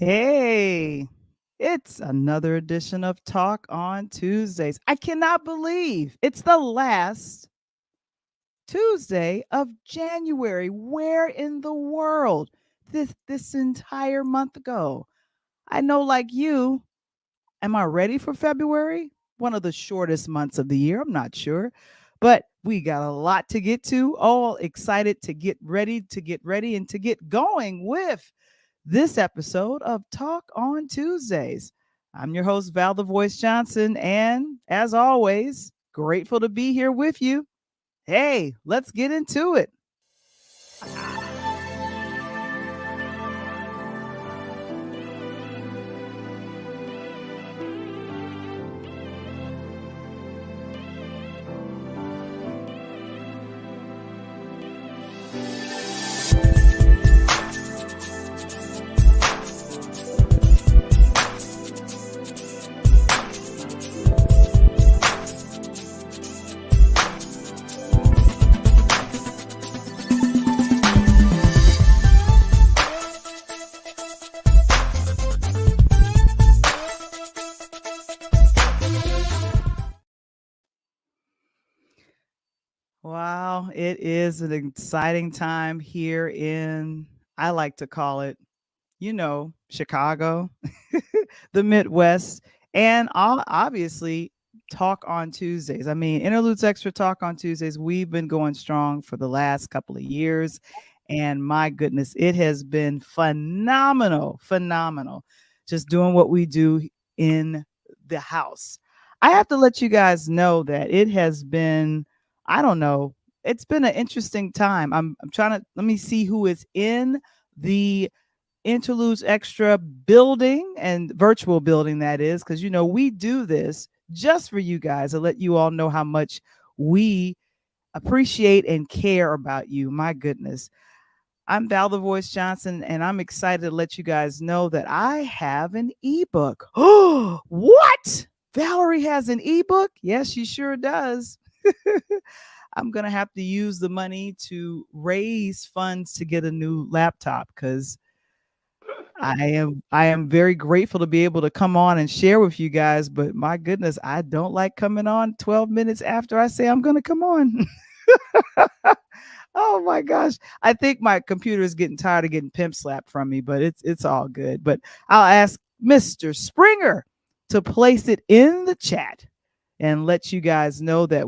Hey, it's another edition of Talk on Tuesdays. I cannot believe it's the last Tuesday of January. Where in the world this entire month go? I know, like you, am I ready for February? One of the shortest months of the year. I'm not sure, but we got a lot to get to. All excited to get ready, and to get going with this episode of Talk on Tuesdays. I'm your host, Val the Voice Johnson, and as always, grateful to be here with you. Hey, let's get into it. Wow, it is an exciting time here in, I like to call it, Chicago, the Midwest, and obviously Talk on Tuesdays. I mean, Interludes Extra Talk on Tuesdays, we've been going strong for the last couple of years. And my goodness, it has been phenomenal, phenomenal. Just doing what we do in the house. I have to let you guys know that it has been, I don't know, it's been an interesting time. I'm trying to let me see who is in the Interludes Extra building and virtual building, that is, because we do this just for you guys to let you all know how much we appreciate and care about you. My goodness. I'm Val the Voice Johnson, and I'm excited to let you guys know that I have an ebook. Oh, what? Valerie has an ebook? Yes, she sure does. I'm going to have to use the money to raise funds to get a new laptop because I am very grateful to be able to come on and share with you guys, but my goodness, I don't like coming on 12 minutes after I say I'm going to come on. Oh my gosh. I think my computer is getting tired of getting pimp slapped from me, but it's all good. But I'll ask Mr. Springer to place it in the chat and let you guys know that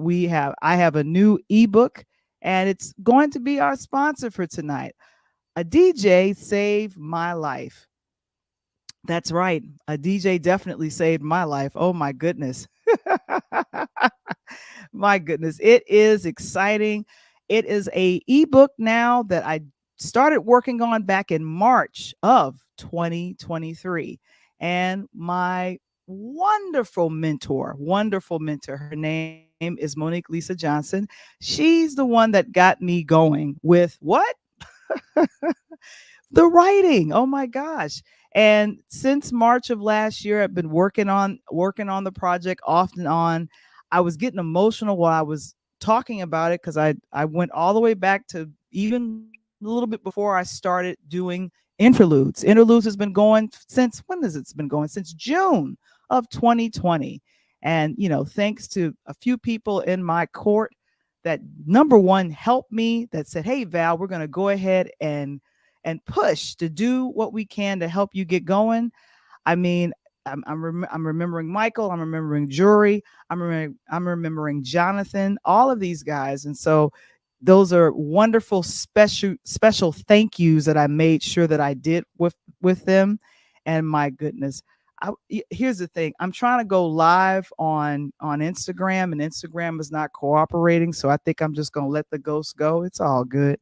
I have a new ebook, and it's going to be our sponsor for tonight. A DJ saved my life. That's right. A DJ definitely saved my life. Oh my goodness. My goodness. It is exciting. It is a ebook now that I started working on back in March of 2023. And my wonderful mentor, her name is Monique Lisa Johnson. She's the one that got me going with what? The writing. Oh my gosh. And since March of last year, I've been working on the project off and on. I was getting emotional while I was talking about it because I went all the way back to even a little bit before I started doing interludes. Interludes has been going since, when has it been going? Since June of 2020. And thanks to a few people in my court that, number one, helped me, that said, hey Val, we're going to go ahead and push to do what we can to help you get going. I mean, I'm remembering Michael. I'm remembering Jury. I'm remembering Jonathan. All of these guys, and so those are wonderful special thank yous that I made sure that I did with them. And my goodness, here's the thing: I'm trying to go live on Instagram, and Instagram is not cooperating. So I think I'm just gonna let the ghost go. It's all good.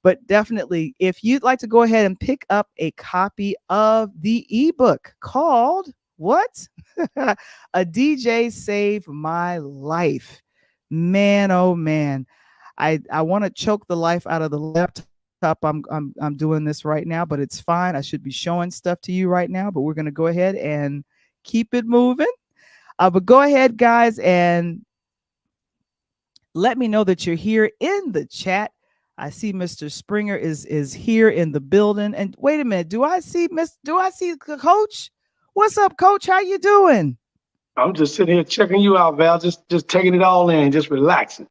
But definitely, if you'd like to go ahead and pick up a copy of the ebook called what? A DJ Saved My Life. Man, oh man. I want to choke the life out of the laptop. I'm doing this right now, but it's fine. I should be showing stuff to you right now, but we're going to go ahead and keep it moving. But go ahead, guys, and let me know that you're here in the chat. I see Mr. Springer is here in the building. And wait a minute, do I see the coach? What's up, coach? How you doing? I'm just sitting here checking you out, Val. Just taking it all in, just relaxing.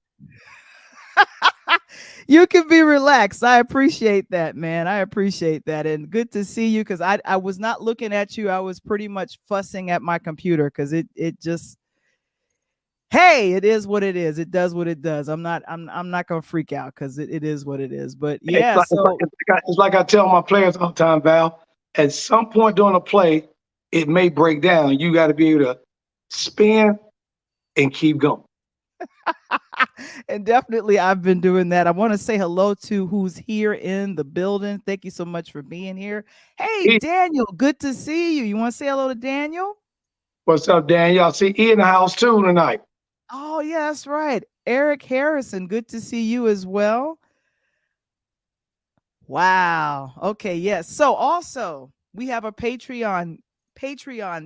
You can be relaxed. I appreciate that, man. I appreciate that. And good to see you because I was not looking at you. I was pretty much fussing at my computer because it just hey, it is what it is. It does what it does. I'm not gonna freak out because it is what it is. But It's yeah, like, it's like so it's like I, it's like I tell my players all the time, Val. At some point during a play, it may break down. You got to be able to spin and keep going. and definitely I've been doing that. I want to say hello to who's here in the building. Thank you so much for being here. Hey, E, Daniel, good to see you. You want to say hello to Daniel? what's up, Dan? Y'all see E in the house too tonight. Oh, yeah, that's right. Eric Harrison, good to see you as well. Wow. Okay, yes. So also, we have a Patreon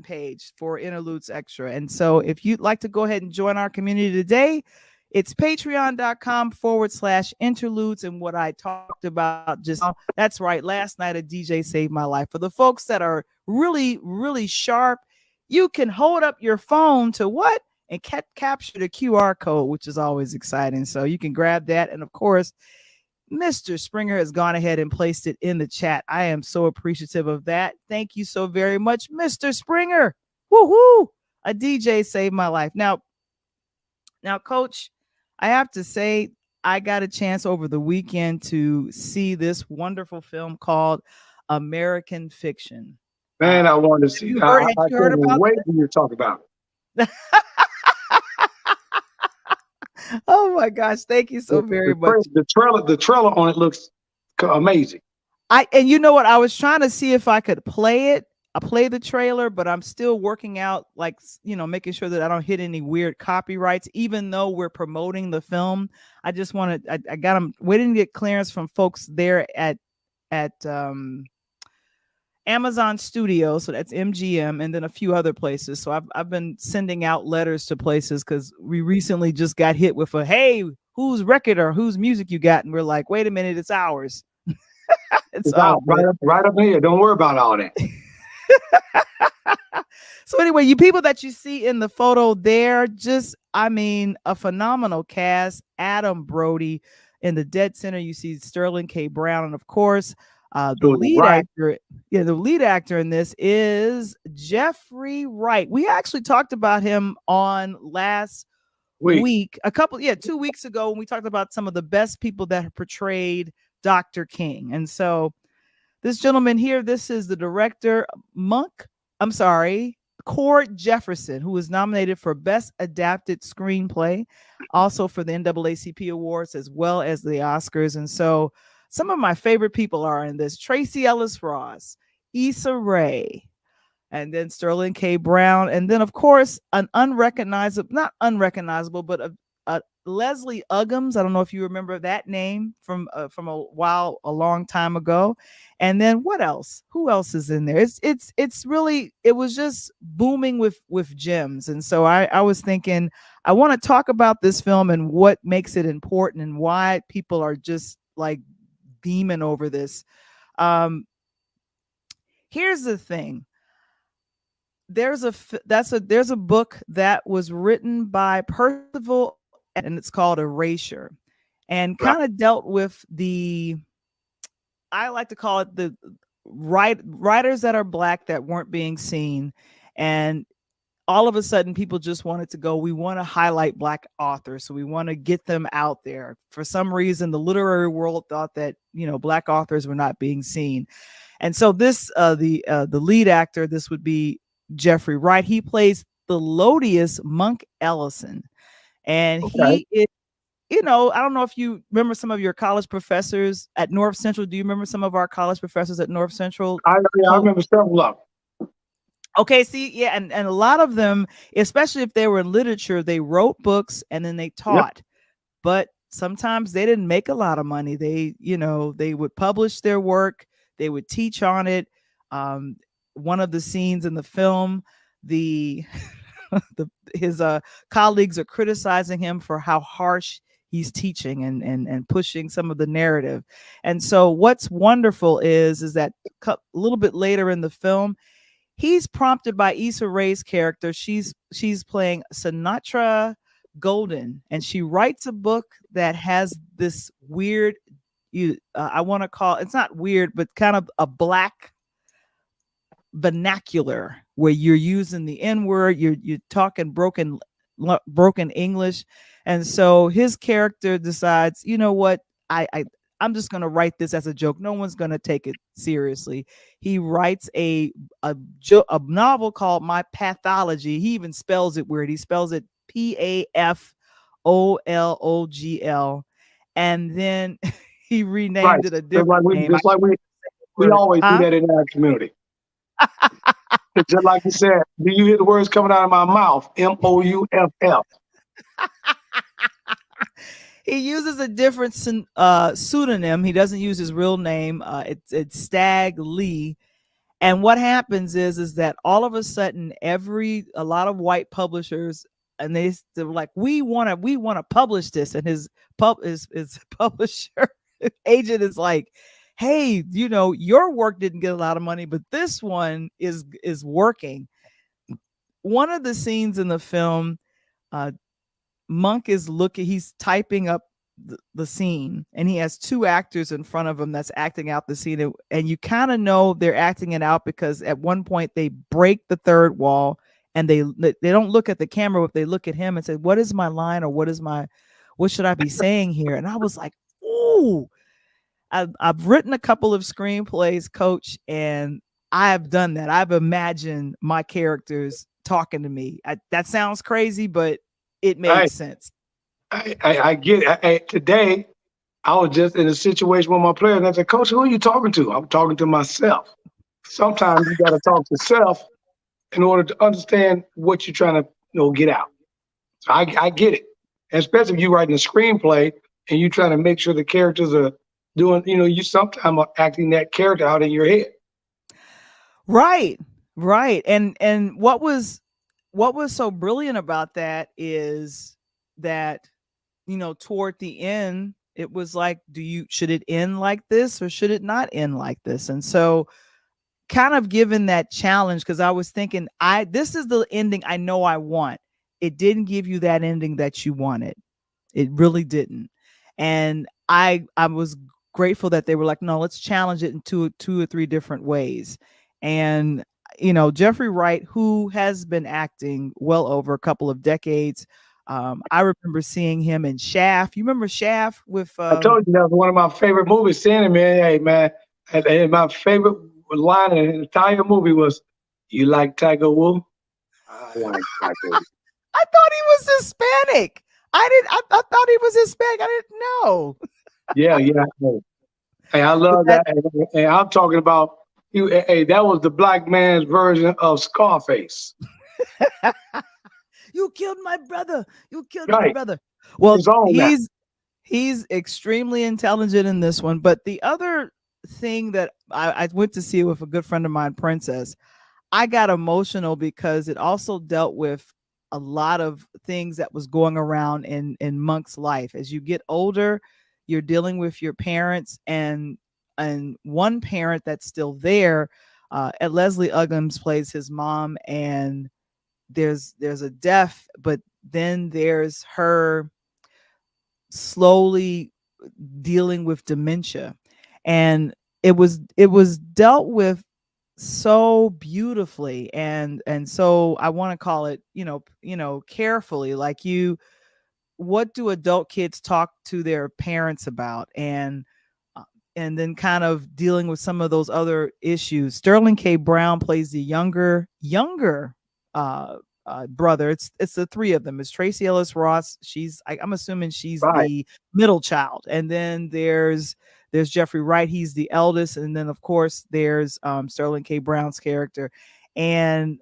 page for Interludes Extra. And so if you'd like to go ahead and join our community today, it's patreon.com/interludes. And what I talked about just now, that's right. Last night, a DJ saved my life. For the folks that are really, really sharp, you can hold up your phone to what? And capture the QR code, which is always exciting. So you can grab that. And of course, Mr. Springer has gone ahead and placed it in the chat. I am so appreciative of that. Thank you so very much, Mr. Springer. Woohoo! A DJ saved my life. Now, Coach, I have to say, I got a chance over the weekend to see this wonderful film called American Fiction. Man, I wanted to Have see. you I, heard? I Had I you heard can't about wait for you to talk about it. this? Oh my gosh! Thank you so The, very the, much. tra- the trailer on it looks amazing. And you know what? I was trying to see if I could play it. I play the trailer, but I'm still working out, like, making sure that I don't hit any weird copyrights, even though we're promoting the film. I just want to, I got them waiting to get clearance from folks there at Amazon Studios. So that's MGM, and then a few other places. So I've been sending out letters to places because we recently just got hit with a, hey, whose record or whose music you got? And we're like, wait a minute, it's ours. It's It's all out good. right up here. Don't worry about all that. So anyway, you people that you see in the photo there, just I mean, a phenomenal cast. Adam Brody in the dead center. You see Sterling K. Brown, and of course, the Doing it lead right actor. Yeah, the lead actor in this is Jeffrey Wright. We actually talked about him on last week. week, 2 weeks ago, when we talked about some of the best people that have portrayed Dr. King. And so this gentleman here, this is the director, Cord Jefferson, who was nominated for Best Adapted Screenplay, also for the NAACP Awards, as well as the Oscars. And so some of my favorite people are in this: Tracy Ellis Ross, Issa Rae, and then Sterling K. Brown, and then of course an not unrecognizable, but a Leslie Uggams. I don't know if you remember that name from a long time ago. And then what else? Who else is in there? It's really, it was just booming with gems. And so I was thinking I want to talk about this film and what makes it important and why people are just like beaming over this. Um, Here's the thing: there's a book that was written by Percival, and it's called Erasure, and Right. kind of dealt with the, I like to call it the writers that are black that weren't being seen, and all of a sudden people just wanted to go, we want to highlight black authors, so we want to get them out there. For some reason the literary world thought that black authors were not being seen. And so this the lead actor, this would be Jeffrey Wright. He plays Thelodious Monk Ellison, and Okay. he is, I don't know if you remember some of your college professors at North Central. Do you remember some of our college professors at North Central? I remember several of them. Okay, see, yeah, and a lot of them, especially if they were in literature, they wrote books and then they Yep. taught. But sometimes they didn't make a lot of money. They would publish their work, they would teach on it. Um, One of the scenes in the film, the his colleagues are criticizing him for how harsh he's teaching and pushing some of the narrative. And so what's wonderful is that a little bit later in the film, he's prompted by Issa Rae's character. She's playing Sinatra Golden, and she writes a book that has this weird, I want to call, it's not weird, but kind of a black vernacular where you're using the N word, you're talking broken English. And so his character decides, you know what, I'm just going to write this as a joke. No one's going to take it seriously. He writes a novel called My Pathology. He even spells it weird. He spells it PAFOLOGL, and then he Right. renamed it a Just like different we, name. just like we Word, always do huh? that in our community. Just like you said, do you hear the words coming out of my mouth? MOUFF. He uses a different pseudonym. He doesn't use his real name. It's Stag Lee. And what happens is that all of a sudden, a lot of white publishers, and they're like, we want to publish this, and his publisher agent is like, hey, your work didn't get a lot of money, but this one is working. One of the scenes in the film, uh, Monk is he's typing up the scene, and he has two actors in front of him that's acting out the scene. And you kind of know they're acting it out because at one point they break the third wall, and they don't look at the camera, but they look at him and say, what is my line, or what should I be saying here? And I was like, ooh, I've written a couple of screenplays, Coach, and I've done that. I've imagined my characters talking to me. That sounds crazy, but it I, made sense. I get it. Today, I was just in a situation with my players, and I said, Coach, who are you talking to? I'm talking to myself. Sometimes you got to talk to self in order to understand what you're trying to get out. So I get it. And especially if you're writing a screenplay and you're trying to make sure the characters are doing, you sometimes are acting that character out in your head. Right. Right. And what was so brilliant about that is that, toward the end, it was like, should it end like this or should it not end like this? And so kind of given that challenge, because I was thinking, this is the ending I know I want. It didn't give you that ending that you wanted. It really didn't. And I was grateful that they were like, no, let's challenge it in two or three different ways. And Jeffrey Wright, who has been acting well over a couple of decades. I remember seeing him in Shaft. You remember Shaft with I told you that was one of my favorite movies. Seeing it, man. Hey, man. And my favorite line in the entire movie was, "You like Tiger Woods? I like Tiger Woods." I thought he was Hispanic. I thought he was Hispanic. I didn't know. Yeah, yeah. Hey, I But love that. And I'm talking about you. Hey, that was the black man's version of Scarface. you killed my brother. You killed my Right. brother. He Well, was on that. he's extremely intelligent in this one. But the other thing that I went to see with a good friend of mine, Princess, I got emotional because it also dealt with a lot of things that was going around in Monk's life. As you get older, you're dealing with your parents, and one parent that's still there. At Leslie Uggams plays his mom, and there's a death, but then there's her slowly dealing with dementia, and it was dealt with so beautifully, and so I want to call it, carefully, like, what do adult kids talk to their parents about, uh, and then kind of dealing with some of those other issues. Sterling K. Brown plays the younger uh, brother. It's the three of them. It's Tracy Ellis Ross. I'm assuming she's Right. the middle child, and then there's Jeffrey Wright. He's the eldest, and then of course there's Sterling K. Brown's character. And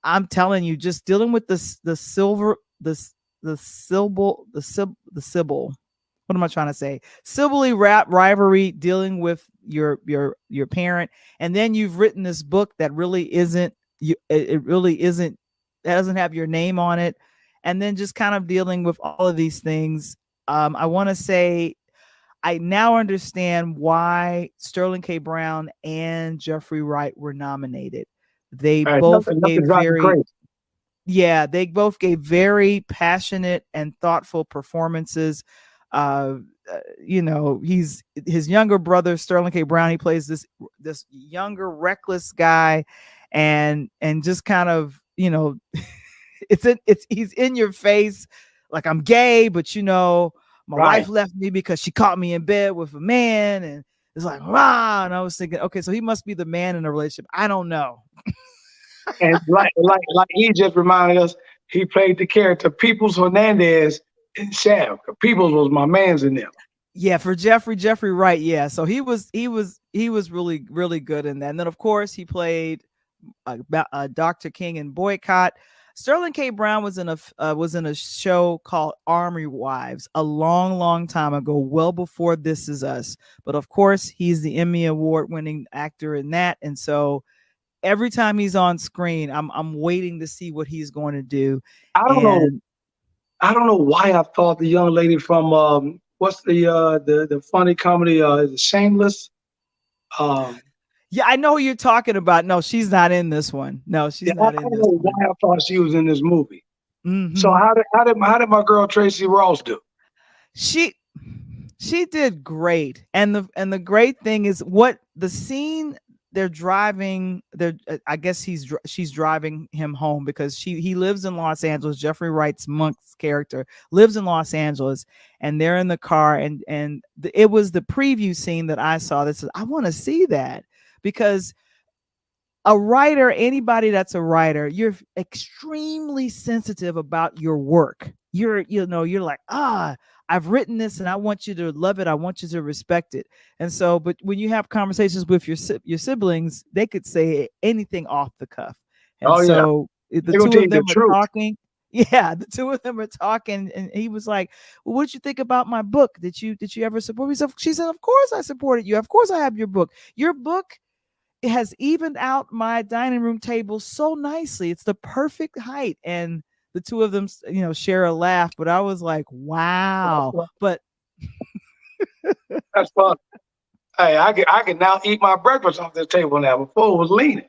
I'm telling you, just dealing with the silver the Sybil the Sybil. What am I trying to say? Sibly rap rivalry, dealing with your parent, and then you've written this book that really isn't it really isn't, that doesn't have your name on it, and then just kind of dealing with all of these things. I want to say I now understand why Sterling K. Brown and Jeffrey Wright were nominated. They both Nothing gave drives me very, crazy. yeah, they both gave very passionate and thoughtful performances. Uh, he's his younger brother, Sterling K. Brown. He plays this younger, reckless guy, and just kind of, he's in your face, like, I'm gay, but my Right. wife left me because she caught me in bed with a man, and it's like, wow. And I was thinking, okay, so he must be the man in a relationship. I don't know. And like he just reminded us, he played the character Peoples Hernandez in Shaft. Peoples was my man's in them. Yeah, for Jeffrey Wright, yeah. So he was really, really good in that. And then of course he played Dr. King in Boycott. Sterling K. Brown was in a show called Army Wives a long, long time ago, well before This Is Us. But of course, he's the Emmy Award winning actor in that, and so every time he's on screen, I'm waiting to see what he's going to do. I don't know. And I don't know why I thought the young lady from what's the funny comedy is it Shameless. Um, yeah, I know who you're talking about. No, she's not in this one. No, yeah, she's I not in don't this know one. why I thought she was in this movie. So Hmm. how did my girl Tracy Ross do? She she did great. And the great thing is what the scene they're driving. I guess she's driving him home because he lives in Los Angeles. Jeffrey Wright's Monk's character lives in Los Angeles, and they're in the car, and it was the preview scene that I saw that says, I want to see that, because a writer, anybody that's a writer, you're extremely sensitive about your work. You're like, I've written this and I want you to love it. I want you to respect it. And so, but when you have conversations with your siblings, they could say anything off the cuff. And Oh yeah, so the they're gonna two tell of you the them are truth. talking. Yeah, the two of them are talking, and he was like, "Well, what did you think about my book? Did you ever support me?" So she said, "Of course I supported you. Of course I have your book. Your book, it has evened out my dining room table so nicely. It's the perfect height." And the two of them, share a laugh. But I was like, wow. But That's fun. Hey, I can now eat my breakfast off this table now. Before it was leaning.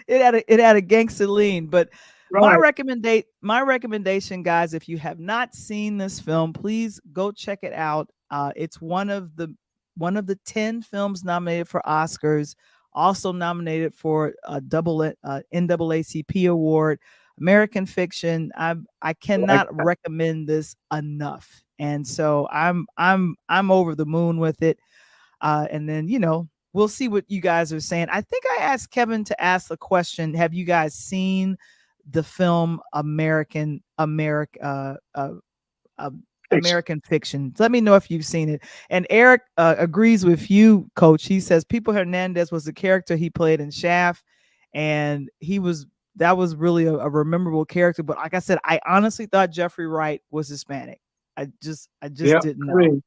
it had a gangster lean. But my Right. recommendation, guys, if you have not seen this film, please go check it out. It's one of the 10 films nominated for Oscars, also nominated for a NAACP award. American Fiction. I Like cannot recommend this enough, and so I'm over the moon with it. And then we'll see what you guys are saying. I think I asked Kevin to ask the question: have you guys seen the film uh, fiction. American Fiction? Let me know if you've seen it. And Eric agrees with you, Coach. He says People Hernandez was the character he played in Shaft, and that was really a memorable character. But like I said, I honestly thought Jeffrey Wright was Hispanic. I just Yeah. didn't I know. mean,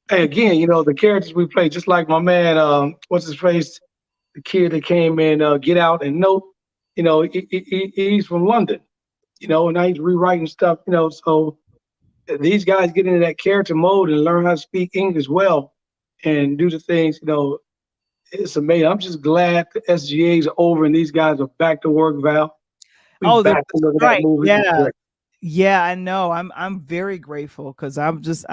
hey, again, the characters we play, just like my man, what's his face, the kid that came in Get Out and Nope. He's from London. And now he's rewriting stuff. So these guys get into that character mode and learn how to speak English well and do the things. It's amazing. I'm just glad the SGA's are over and these guys are back to work, Val. We Oh, the back to looking at strike. movies. It's Yeah. great. Yeah, I know. I'm very grateful because I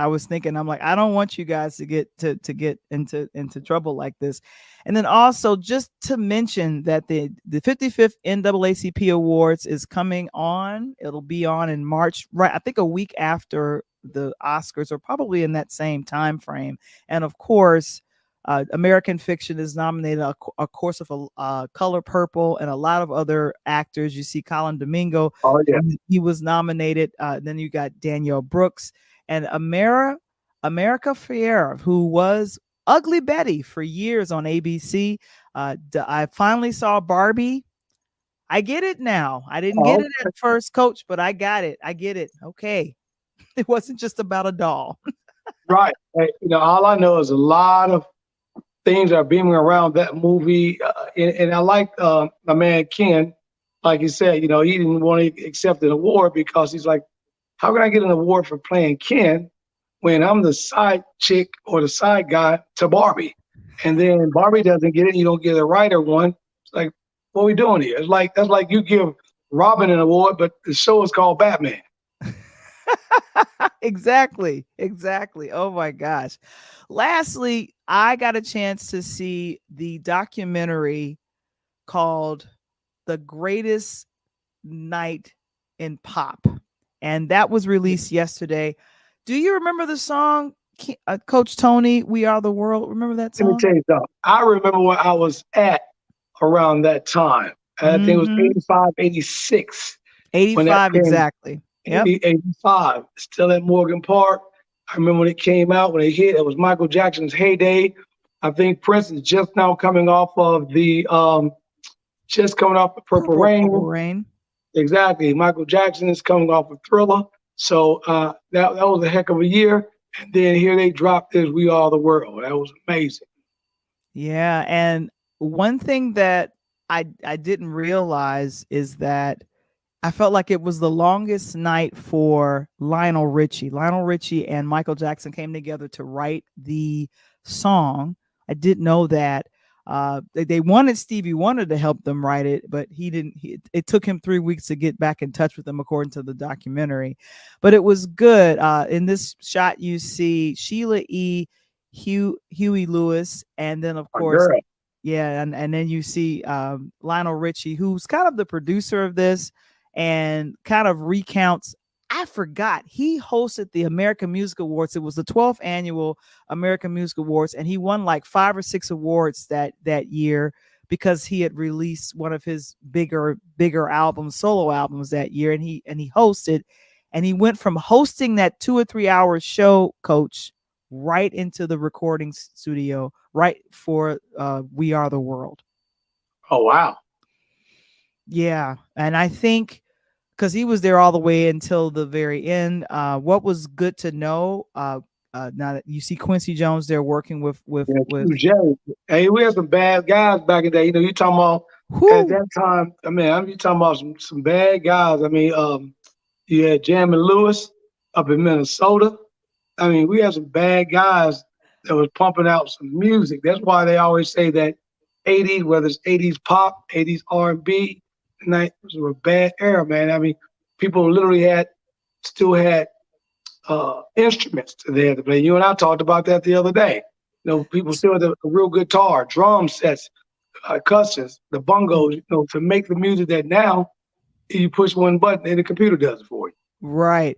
was thinking, I'm like, I don't want you guys to get into trouble like this. And then also just to mention that the 55th NAACP Awards is coming on. It'll be on in March, right? I think a week after the Oscars, or probably in that same time frame. And of course, American Fiction is nominated, of course, of Color Purple, and a lot of other actors. You see Colin Domingo, Oh yeah. he was nominated. Then you got Danielle Brooks and America Ferrera, who was Ugly Betty for years on ABC. I finally saw Barbie. I get it now. I didn't get Oh, it at first, Coach, but I got it. I get it. Okay. It wasn't just about a doll. right. Hey, all I know is a lot of things are beaming around that movie, and I like my man Ken. Like you said, he didn't want to accept an award because he's like, how can I get an award for playing Ken when I'm the side chick or the side guy to Barbie? And then Barbie doesn't get it, you don't get a writer one. It's like, what are we doing here? It's like that's like you give Robin an award, but the show is called Batman. Exactly. Exactly. Oh my gosh. Lastly, I got a chance to see the documentary called The Greatest Night in Pop. And that was released yesterday. Do you remember the song, Coach Tony, We Are the World? Remember that Let me song? tell you something. I remember where I was at around that time. I think it was Mm-hmm. 85, 86 when that 85, came. exactly. Yep. 80, 85, still at Morgan Park. I remember when it came out, when it hit, it was Michael Jackson's heyday. I think Prince is just now coming off of just coming off of Purple Purple Rain. Rain. Exactly. Michael Jackson is coming off of Thriller. So that was a heck of a year. And then here they dropped this We Are the World. That was amazing. Yeah, and one thing that I didn't realize is that I felt like it was the longest night for Lionel Richie. Lionel Richie and Michael Jackson came together to write the song. I didn't know that. They wanted Stevie Wonder to help them write it, but he didn't. It took him 3 weeks to get back in touch with them, according to the documentary. But it was good. In this shot, you see Sheila E., Huey Lewis, and then of My course, girl. yeah, and then you see Lionel Richie, who's kind of the producer of this and kind of recounts. I forgot he hosted the American Music Awards. It was the 12th annual American Music Awards, and he won like 5 or 6 awards that year because he had released one of his bigger albums, solo albums that year, and he hosted, and he went from hosting that 2 or 3 hour show, Coach, right into the recording studio, right for We Are the World. Oh, wow. Yeah, and I think because he was there all the way until the very end. What was good to know, now that you see Quincy Jones there working Yeah, with QJ. Hey, we had some bad guys back in the day. You know, you talking about at who? that time. I mean, you talking about some bad guys. I mean, you had Jam and Lewis up in Minnesota. I mean, we had some bad guys that was pumping out some music. That's why they always say that 80s, whether it's 80s pop, 80s R&B, night was a bad era, man. I mean, people literally still had instruments that they had to play. You and I talked about that the other day. You know, people still had a real guitar, drum sets, cushions, the bongos, you know, to make the music that now you push one button and the computer does it for you. Right.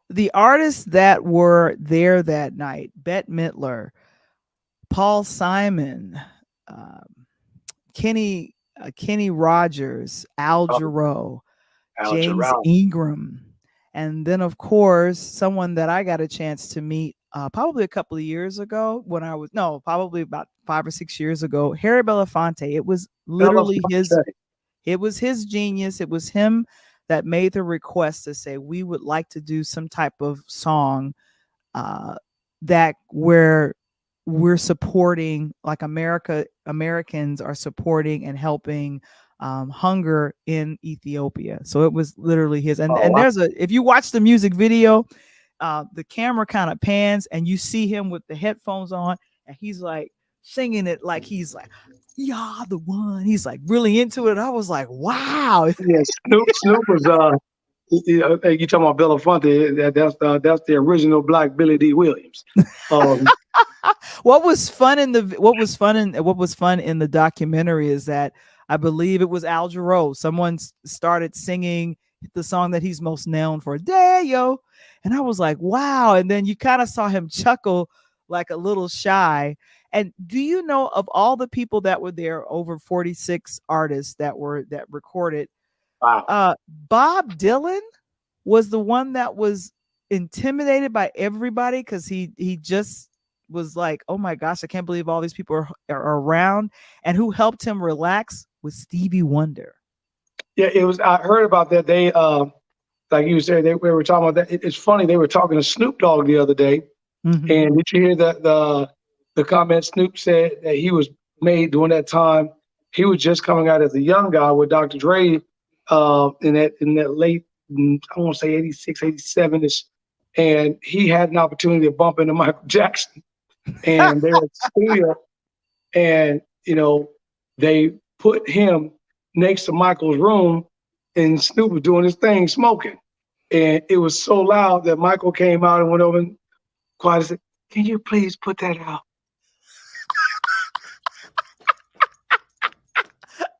The artists that were there that night: Bette Midler, Paul Simon, um, Kenny Rogers, Al Oh, Jarreau, Al James Jarrell. Ingram, and then of course someone that I got a chance to meet probably a couple of years ago when I was no, probably about 5 or 6 years ago, Harry Belafonte. It was literally his. Belafonte. It was his genius. It was him that made the request to say we would like to do some type of song uh, that where we're supporting, like Americans are supporting and helping hunger in Ethiopia. So it was literally his. And Oh, and wow. there's if you watch the music video, the camera kind of pans and you see him with the headphones on, and he's like singing it like he's like, "Yeah, the one." He's like really into it. I was like, wow. Yeah, Snoop was you talking about Belafonte? That's the original Black Billy D. Williams. Um, What was fun in the documentary is that I believe it was Al Jarreau. Someone started singing the song that he's most known for, Dayo, and I was like, wow. And then you kind of saw him chuckle like a little shy. And do you know, of all the people that were there, over 46 artists that recorded, wow. Bob Dylan was the one that was intimidated by everybody because he just was like, oh my gosh, I can't believe all these people are around. And who helped him relax was Stevie Wonder. Yeah, it was. I heard about that. They like you said, we were talking about that. It's funny. They were talking to Snoop Dogg the other day, Mm-hmm. and did you hear the comment Snoop said that he was made during that time? He was just coming out as a young guy with Dr. Dre in that late I want to say 86, 87 ish. And he had an opportunity to bump into Michael Jackson. And they're at the studio. And, they put him next to Michael's room, and Snoop was doing his thing smoking. And it was so loud that Michael came out and went over and quietly said, "Can you please put that out?"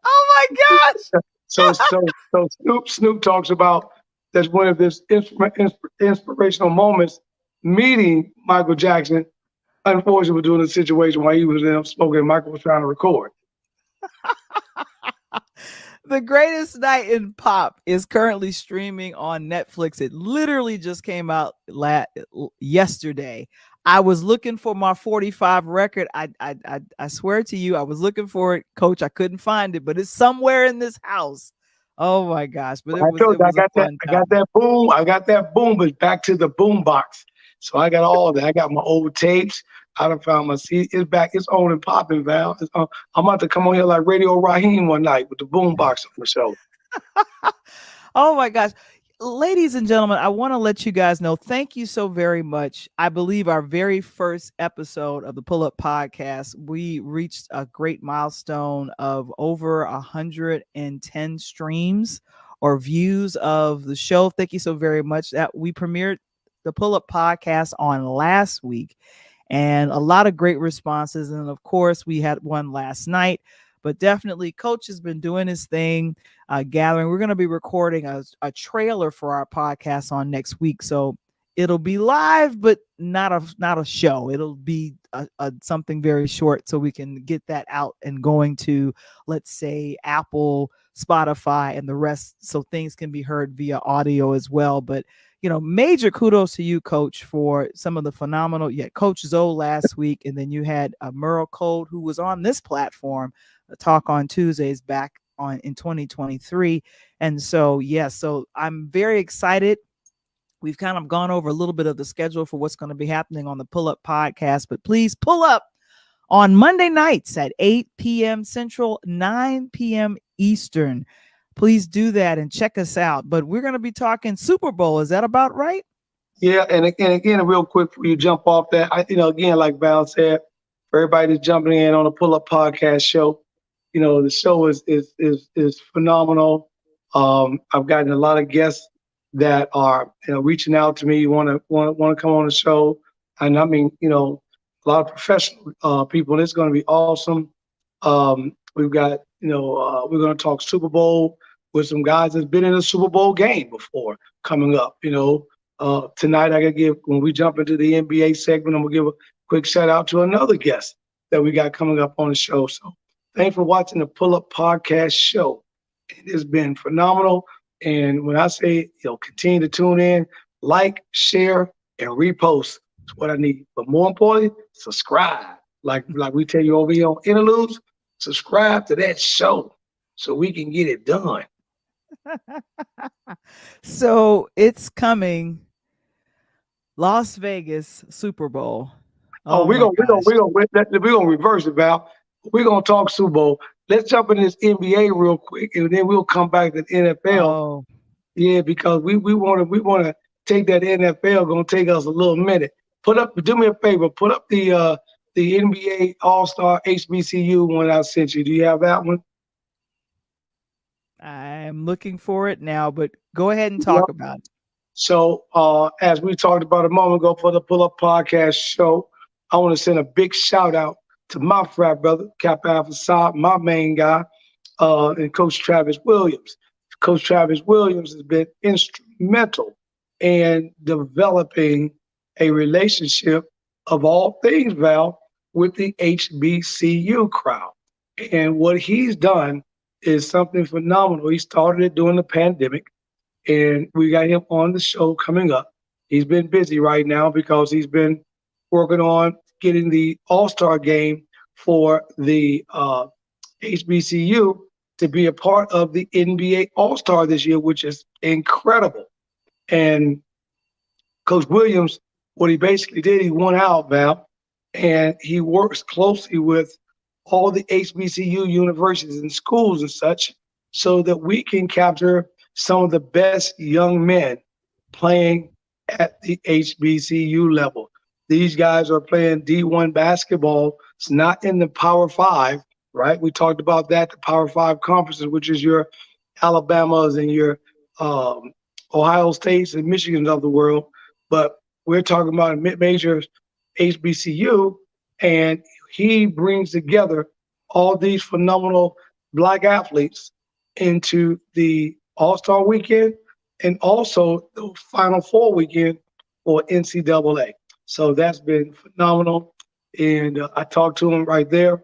Oh my gosh. So Snoop talks about that's one of his inspirational moments meeting Michael Jackson. Unfortunately, was doing a situation while he was in smoking and Michael was trying to record. The Greatest Night in Pop is currently streaming on Netflix. It literally just came out yesterday. I was looking for my 45 record. I swear to you, I was looking for it, Coach. I couldn't find it, but it's somewhere in this house. Oh my gosh! But I told it you, was a fun I got time. that boom. I got that boom, but back to the boom box. So I got all that. I got my old tapes. I done found my CD. It's back. It's on and popping, Val. I'm about to come on here like Radio Raheem one night with the boom box on the show. Oh my gosh. Ladies and gentlemen, I want to let you guys know thank you so very much. I believe our very first episode of the Pull Up Podcast, we reached a great milestone of over 110 streams or views of the show. Thank you so very much. That we premiered the Pull Up Podcast on last week, and a lot of great responses. And of course, we had one last night. But definitely, Coach has been doing his thing, gathering. We're going to be recording a trailer for our podcast on next week, so it'll be live, but not a show. It'll be something very short, so we can get that out and going to, let's say, Apple, Spotify, and the rest, so things can be heard via audio as well. But major kudos to you, Coach, for some of the phenomenal. You had Coach Zoe last week, and then you had Merle Code, who was on this platform, Talk on Tuesdays, back on in 2023. And so, yes, so I'm very excited. We've kind of gone over a little bit of the schedule for what's going to be happening on the Pull Up Podcast, but please pull up on Monday nights at 8 p.m. Central, 9 p.m. Eastern. Please do that and check us out. But we're going to be talking Super Bowl. Is that about right? Yeah, and again, real quick before you jump off that, again, like Val said, for everybody that's jumping in on the Pull Up Podcast show, the show is phenomenal. I've gotten a lot of guests that are reaching out to me, want to come on the show, and I mean, a lot of professional people. And it's going to be awesome. We've got we're going to talk Super Bowl with some guys that's been in a Super Bowl game before coming up. Tonight I gotta give, when we jump into the NBA segment, I'm gonna give a quick shout out to another guest that we got coming up on the show. So thanks for watching the Pull Up Podcast show. It has been phenomenal. And when I say, continue to tune in, like, share, and repost is what I need. But more importantly, subscribe. Like we tell you over here on Interludes, subscribe to that show so we can get it done. So it's coming, Las Vegas Super Bowl. Oh, Oh my gosh. we're gonna reverse it, Val. We're gonna talk Super Bowl. Let's jump in this NBA real quick, and then we'll come back to the NFL. Oh, Yeah, because we wanna take that NFL. Gonna take us a little minute. Do me a favor. Put up the NBA All Star HBCU one I sent you. Do you have that one? I'm looking for it now, but go ahead and Yep. talk about it. So, as we talked about a moment ago for the Pull Up Podcast show, I want to send a big shout out to my frat brother, Kappa Alpha Psi, my main guy, and Coach Travis Williams. Coach Travis Williams has been instrumental in developing a relationship of all things, Val, with the HBCU crowd. And what he's done is something phenomenal. He started it during the pandemic, and we got him on the show coming up. He's been busy right now because he's been working on getting the All-Star game for the HBCU to be a part of the NBA All-Star this year, which is incredible. And Coach Williams, what he basically did, he went out, Val, and he works closely with all the HBCU universities and schools and such so that we can capture some of the best young men playing at the HBCU level. These guys are playing D1 basketball. It's not in the Power Five, right? We talked about that, the Power Five conferences, which is your Alabamas and your um, Ohio States and Michigans of the world. But we're talking about a mid-major HBCU, and he brings together all these phenomenal black athletes into the All-Star weekend and also the Final Four weekend for NCAA. So that's been phenomenal. And I talked to him right there,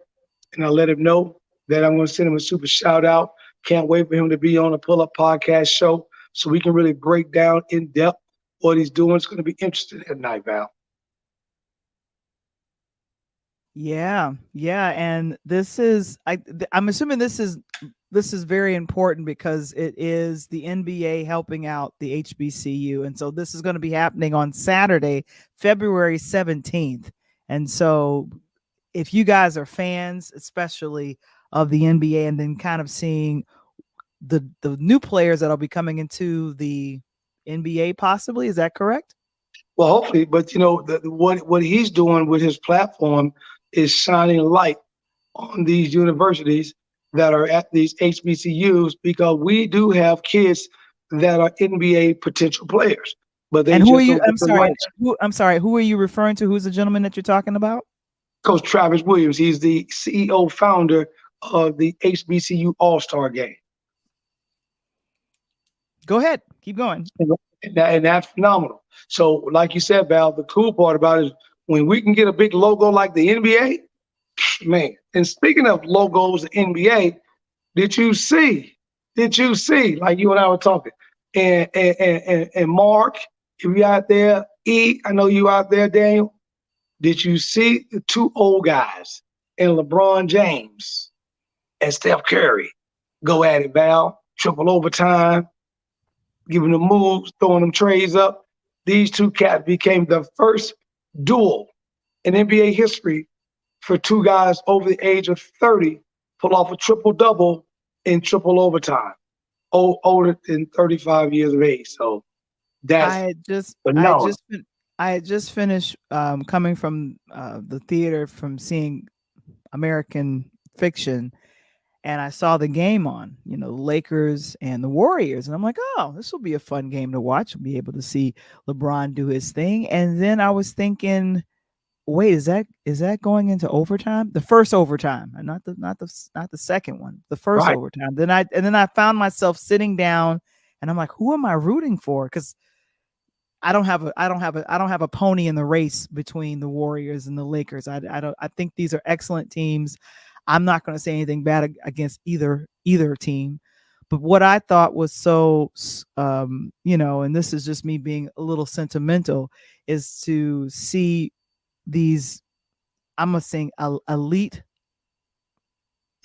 and I let him know that I'm going to send him a super shout out. Can't wait for him to be on the Pull Up Podcast show so we can really break down in depth what he's doing. It's going to be interesting at night, Val. Yeah, yeah, and I'm assuming this is very important because it is the NBA helping out the HBCU, and so this is going to be happening on Saturday, February 17th. And so if you guys are fans, especially of the NBA, and then kind of seeing the new players that'll be coming into the NBA, possibly, is that correct? Well, hopefully, but what he's doing with his platform is shining light on these universities that are at these HBCUs because we do have kids that are NBA potential players, but they And who are just you? don't get the lights. I'm sorry. Who are you referring to? Who's the gentleman that you're talking about? Coach Travis Williams, he's the CEO founder of the HBCU All-Star Game. Go ahead. Keep going. And that's phenomenal. So, like you said, Val, the cool part about it is when we can get a big logo like the NBA, man. And speaking of logos, the NBA, did you see? Did you see? Like you and I were talking, and Mark, if you out there, I know you out there, Daniel. Did you see the two old guys and LeBron James and Steph Curry go at it, Val? Triple overtime, giving them moves, throwing them trays up. These two cats became the first duel in NBA history for two guys over the age of 30 pull off a triple double in triple overtime, older than 35 years of age. So I that's had just I had phenomenal. just fin- I had just finished coming from the theater from seeing American Fiction, and I saw the game on, the Lakers and the Warriors, and I'm like, oh, this will be a fun game to watch. I'll be able to see LeBron do his thing, and then I was thinking, wait, is that going into overtime? The first overtime, and not the second one, the first Right. overtime. Then I found myself sitting down, and I'm like, who am I rooting for? Because I don't have a pony in the race between the Warriors and the Lakers. I think these are excellent teams. I'm not going to say anything bad against either team. But what I thought was so, and this is just me being a little sentimental, is to see these, I'm gonna say, Yep.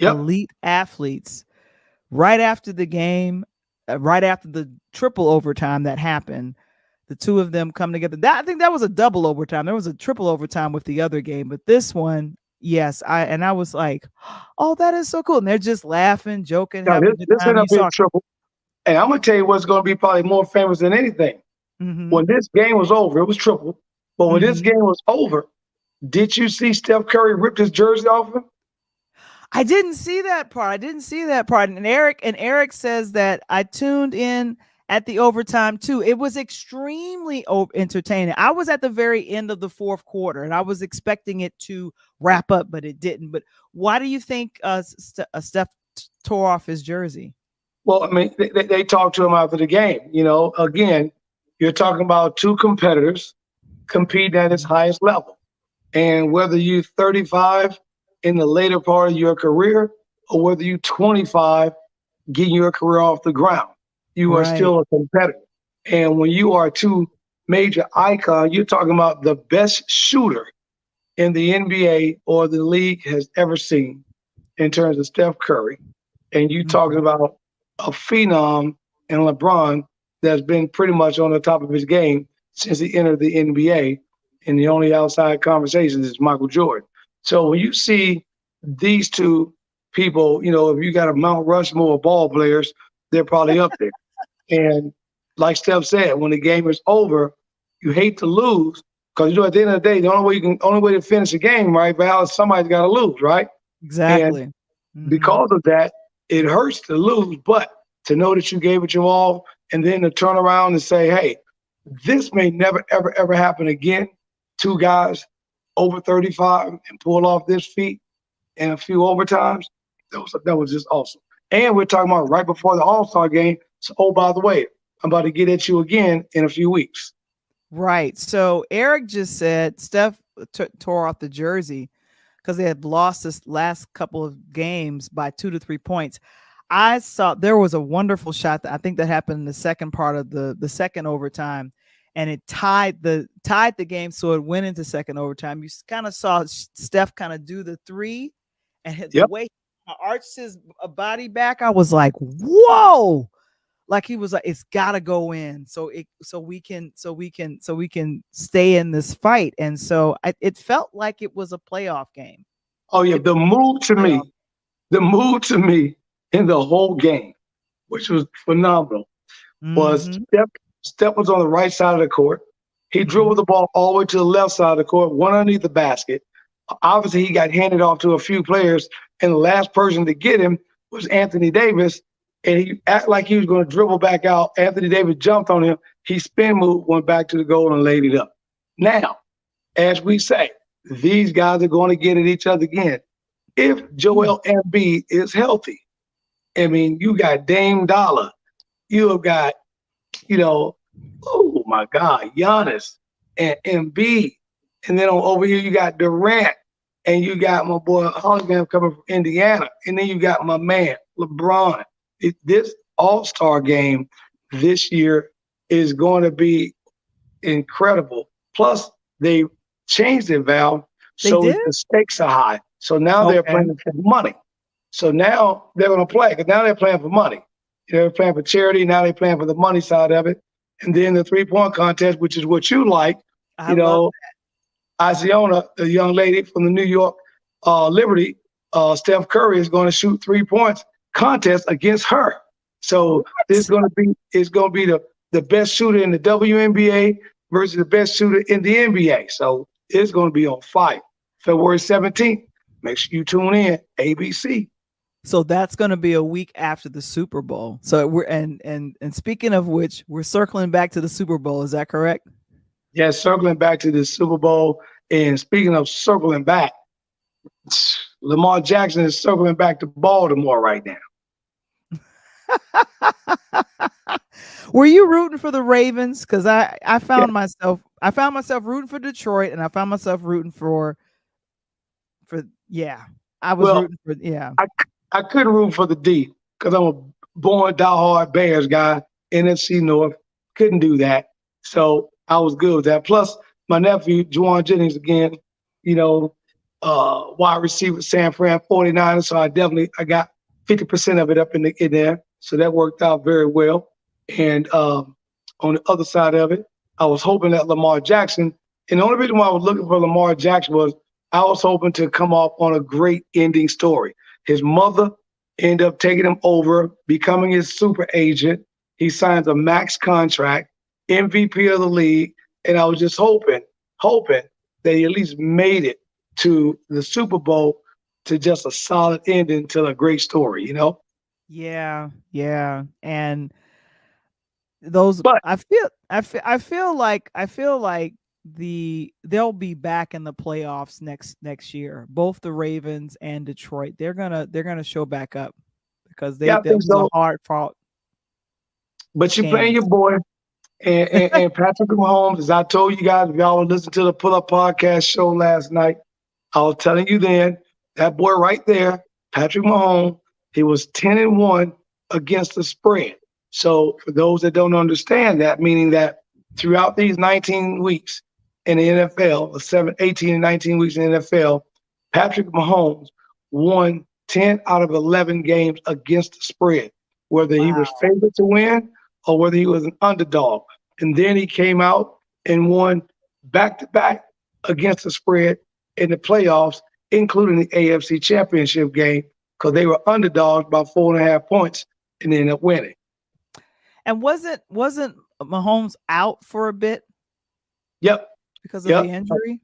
elite athletes right after the game, right after the triple overtime that happened. The two of them come together. I think that was a double overtime. There was a triple overtime with the other game, but this one, yes, I was like, oh, that is so cool. And they're just laughing, joking, Now having a good this time. ended You up being saw. triple. And I'm gonna tell you what's gonna be probably more famous than anything. Mm-hmm, When this game was over, it was triple. But when this mm-hmm. game was over, did you see Steph Curry ripped his jersey off him? I didn't see that part. I didn't see that part. And Eric says that I tuned in at the overtime too. It was extremely entertaining. I was at the very end of the fourth quarter, and I was expecting it to wrap up, but it didn't. But why do you think Steph tore off his jersey? Well, I mean, they talked to him after the game. Again, you're talking about two competitors competing at its highest level. And whether you're 35 in the later part of your career or whether you're 25 getting your career off the ground, you are Right. still a competitor. And when you are two major icons, you're talking about the best shooter in the NBA or the league has ever seen in terms of Steph Curry. And you talking Mhm. about a phenom in LeBron that's been pretty much on the top of his game since he entered the NBA. And the only outside conversation is Michael Jordan. So when you see these two people, if you got a Mount Rushmore of ball players, they're probably up there. And like Steph said, when the game is over, you hate to lose because at the end of the day, the only way to finish a game, right, Val, is somebody's got to lose, right? And Exactly. Hmm. because of that, it hurts to lose, but to know that you gave it your all, and then to turn around and say, "Hey, this may never, ever, ever happen again." Two guys over 35 and pull off this feat in a few overtimes. That was just awesome. And we're talking about right before the All-Star game. So, oh, by the way, I'm about to get at you again in a few weeks. Right. So Eric just said Steph tore off the jersey because they had lost this last couple of games by 2 to 3 points. I saw there was a wonderful shot that I think that happened in the second part of the second overtime, and it tied the game, so it went into second overtime. You kind of saw Steph kind of do the three, and the Yep. way he arched his body back, I was like, "Whoa!" Like he was like, "It's got to go in, so we can stay in this fight." And so it felt like it was a playoff game. Oh yeah. It playoff. The move to me in the whole game, which was phenomenal, was Mm-hmm. Steph was on the right side of the court. He Mm-hmm. dribbled the ball all the way to the left side of the court, one underneath the basket. Obviously, he got handed off to a few players, and the last person to get him was Anthony Davis. And he acted like he was going to dribble back out. Anthony Davis jumped on him. He spin moved, went back to the goal, and laid it up. Now, as we say, these guys are going to get at each other again. If Joel Embiid is healthy, I mean, you got Dame Dollar, you have got, oh my God, Giannis and Embiid. And then over here, you got Durant and you got my boy Hologram coming from Indiana. And then you got my man, LeBron. This All-Star game this year is going to be incredible. Plus, they changed it, Val, They so did? the stakes are high. So now they're Okay. playing for money. So now they're going to play because now they're playing for money. They're playing for charity. Now they're playing for the money side of it. And then the 3-point contest, which is what you like, I you love know, Isiona, the young lady from the New York Liberty, Steph Curry is going to shoot 3 points contest against her. So what? it's going to be the best shooter in the WNBA versus the best shooter in the NBA. So it's going to be on fire. February 17th. Make sure you tune in. ABC. So that's going to be a week after the Super Bowl. So we're and speaking of which, we're circling back to the Super Bowl. Is that correct? Yeah, circling back to the Super Bowl. And speaking of circling back, Lamar Jackson is circling back to Baltimore right now. Were you rooting for the Ravens? Because I found myself rooting for Detroit, and I found myself rooting for yeah. I was Well, rooting for yeah. I, I couldn't root for the D because I'm a born diehard Bears guy, NFC North. Couldn't do that. So I was good with that. Plus, my nephew, Juwan Jennings, again, you know, wide receiver, San Fran 49ers. So I got 50% of it up in there. So that worked out very well. And on the other side of it, I was hoping that Lamar Jackson, and the only reason why I was looking for Lamar Jackson was I was hoping to come off on a great ending story. His mother ended up taking him over, becoming his super agent. He signs a max contract, MVP of the league, and I was just hoping that he at least made it to the Super Bowl to just a solid ending to a great story. Yeah, yeah. And those But I feel like they'll be back in the playoffs next year. Both the Ravens and Detroit. They're gonna show back up because they yeah, I that think was a so. hard fought But you're playing game. your boy. And Patrick Mahomes, as I told you guys, if y'all would listen to the Pull Up Podcast show last night, I was telling you then, that boy right there, Patrick Mahomes, he was 10-1 against the spread. So for those that don't understand that, meaning that throughout these 19 weeks in the NFL, the 18 and 19 weeks in the NFL, Patrick Mahomes won 10 out of 11 games against the spread, whether he was Wow. favored to win or whether he was an underdog. And then he came out and won back to back against the spread in the playoffs, including the AFC Championship game, because they were underdogs by 4.5 points and ended up winning. And wasn't Mahomes out for a bit Yep, because of the yep, injury?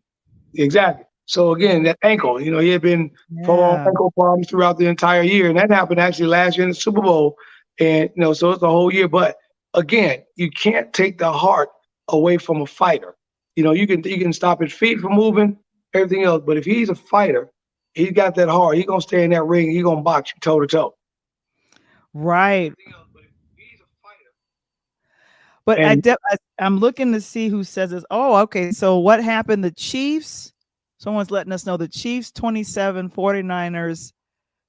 exactly. So again, that ankle, he had been full on Yeah. ankle problems throughout the entire year, and that happened actually last year in the Super Bowl. And so it's the whole year. But again, you can't take the heart away from a fighter. You can stop his feet from moving, everything else. But if he's a fighter, he's got that heart. He's gonna stay in that ring. He's gonna box you toe to toe. Right. But And I'm looking to see who says this. Oh, okay. So what happened? The Chiefs. Someone's letting us know the Chiefs 27, 49ers